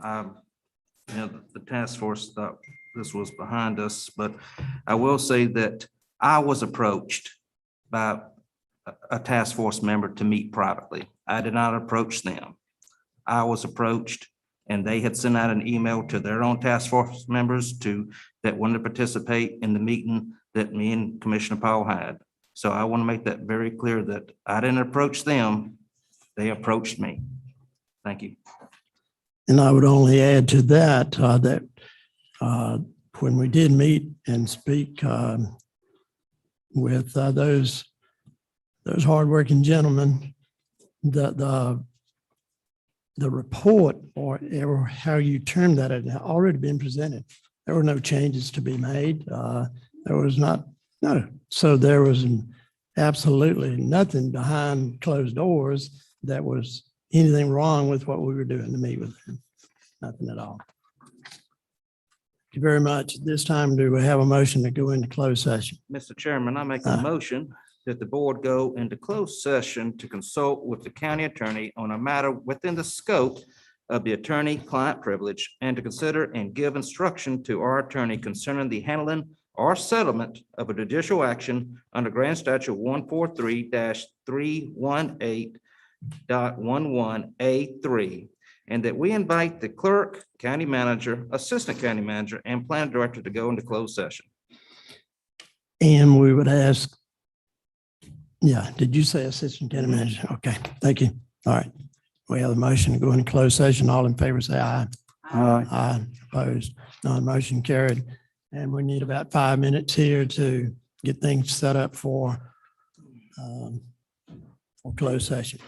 The task force thought this was behind us, but I will say that I was approached by a task force member to meet privately. I did not approach them. I was approached, and they had sent out an email to their own task force members that wanted to participate in the meeting that me and Commissioner Powell had. So I want to make that very clear that I didn't approach them. They approached me. Thank you. And I would only add to that, when we did meet and speak with those hardworking gentlemen, the report, or how you term that, had already been presented. There were no changes to be made. There was not, no. So there was absolutely nothing behind closed doors that was anything wrong with what we were doing to meet with them. Nothing at all. Thank you very much. At this time, do we have a motion to go into closed session? Mr. Chairman, I make a motion that the board go into closed session to consult with the county attorney on a matter within the scope of the attorney-client privilege, and to consider and give instruction to our attorney concerning the handling or settlement of a judicial action under Grand Statute 143-318.11A3, and that we invite the clerk, county manager, assistant county manager, and planning director to go into closed session. And we would ask, yeah, did you say assistant county manager? Okay, thank you. All right. We have a motion to go into closed session. All in favor, say aye. Aye. Aye. Opposed? None. Motion carried. And we need about 5 minutes here to get things set up for closed session.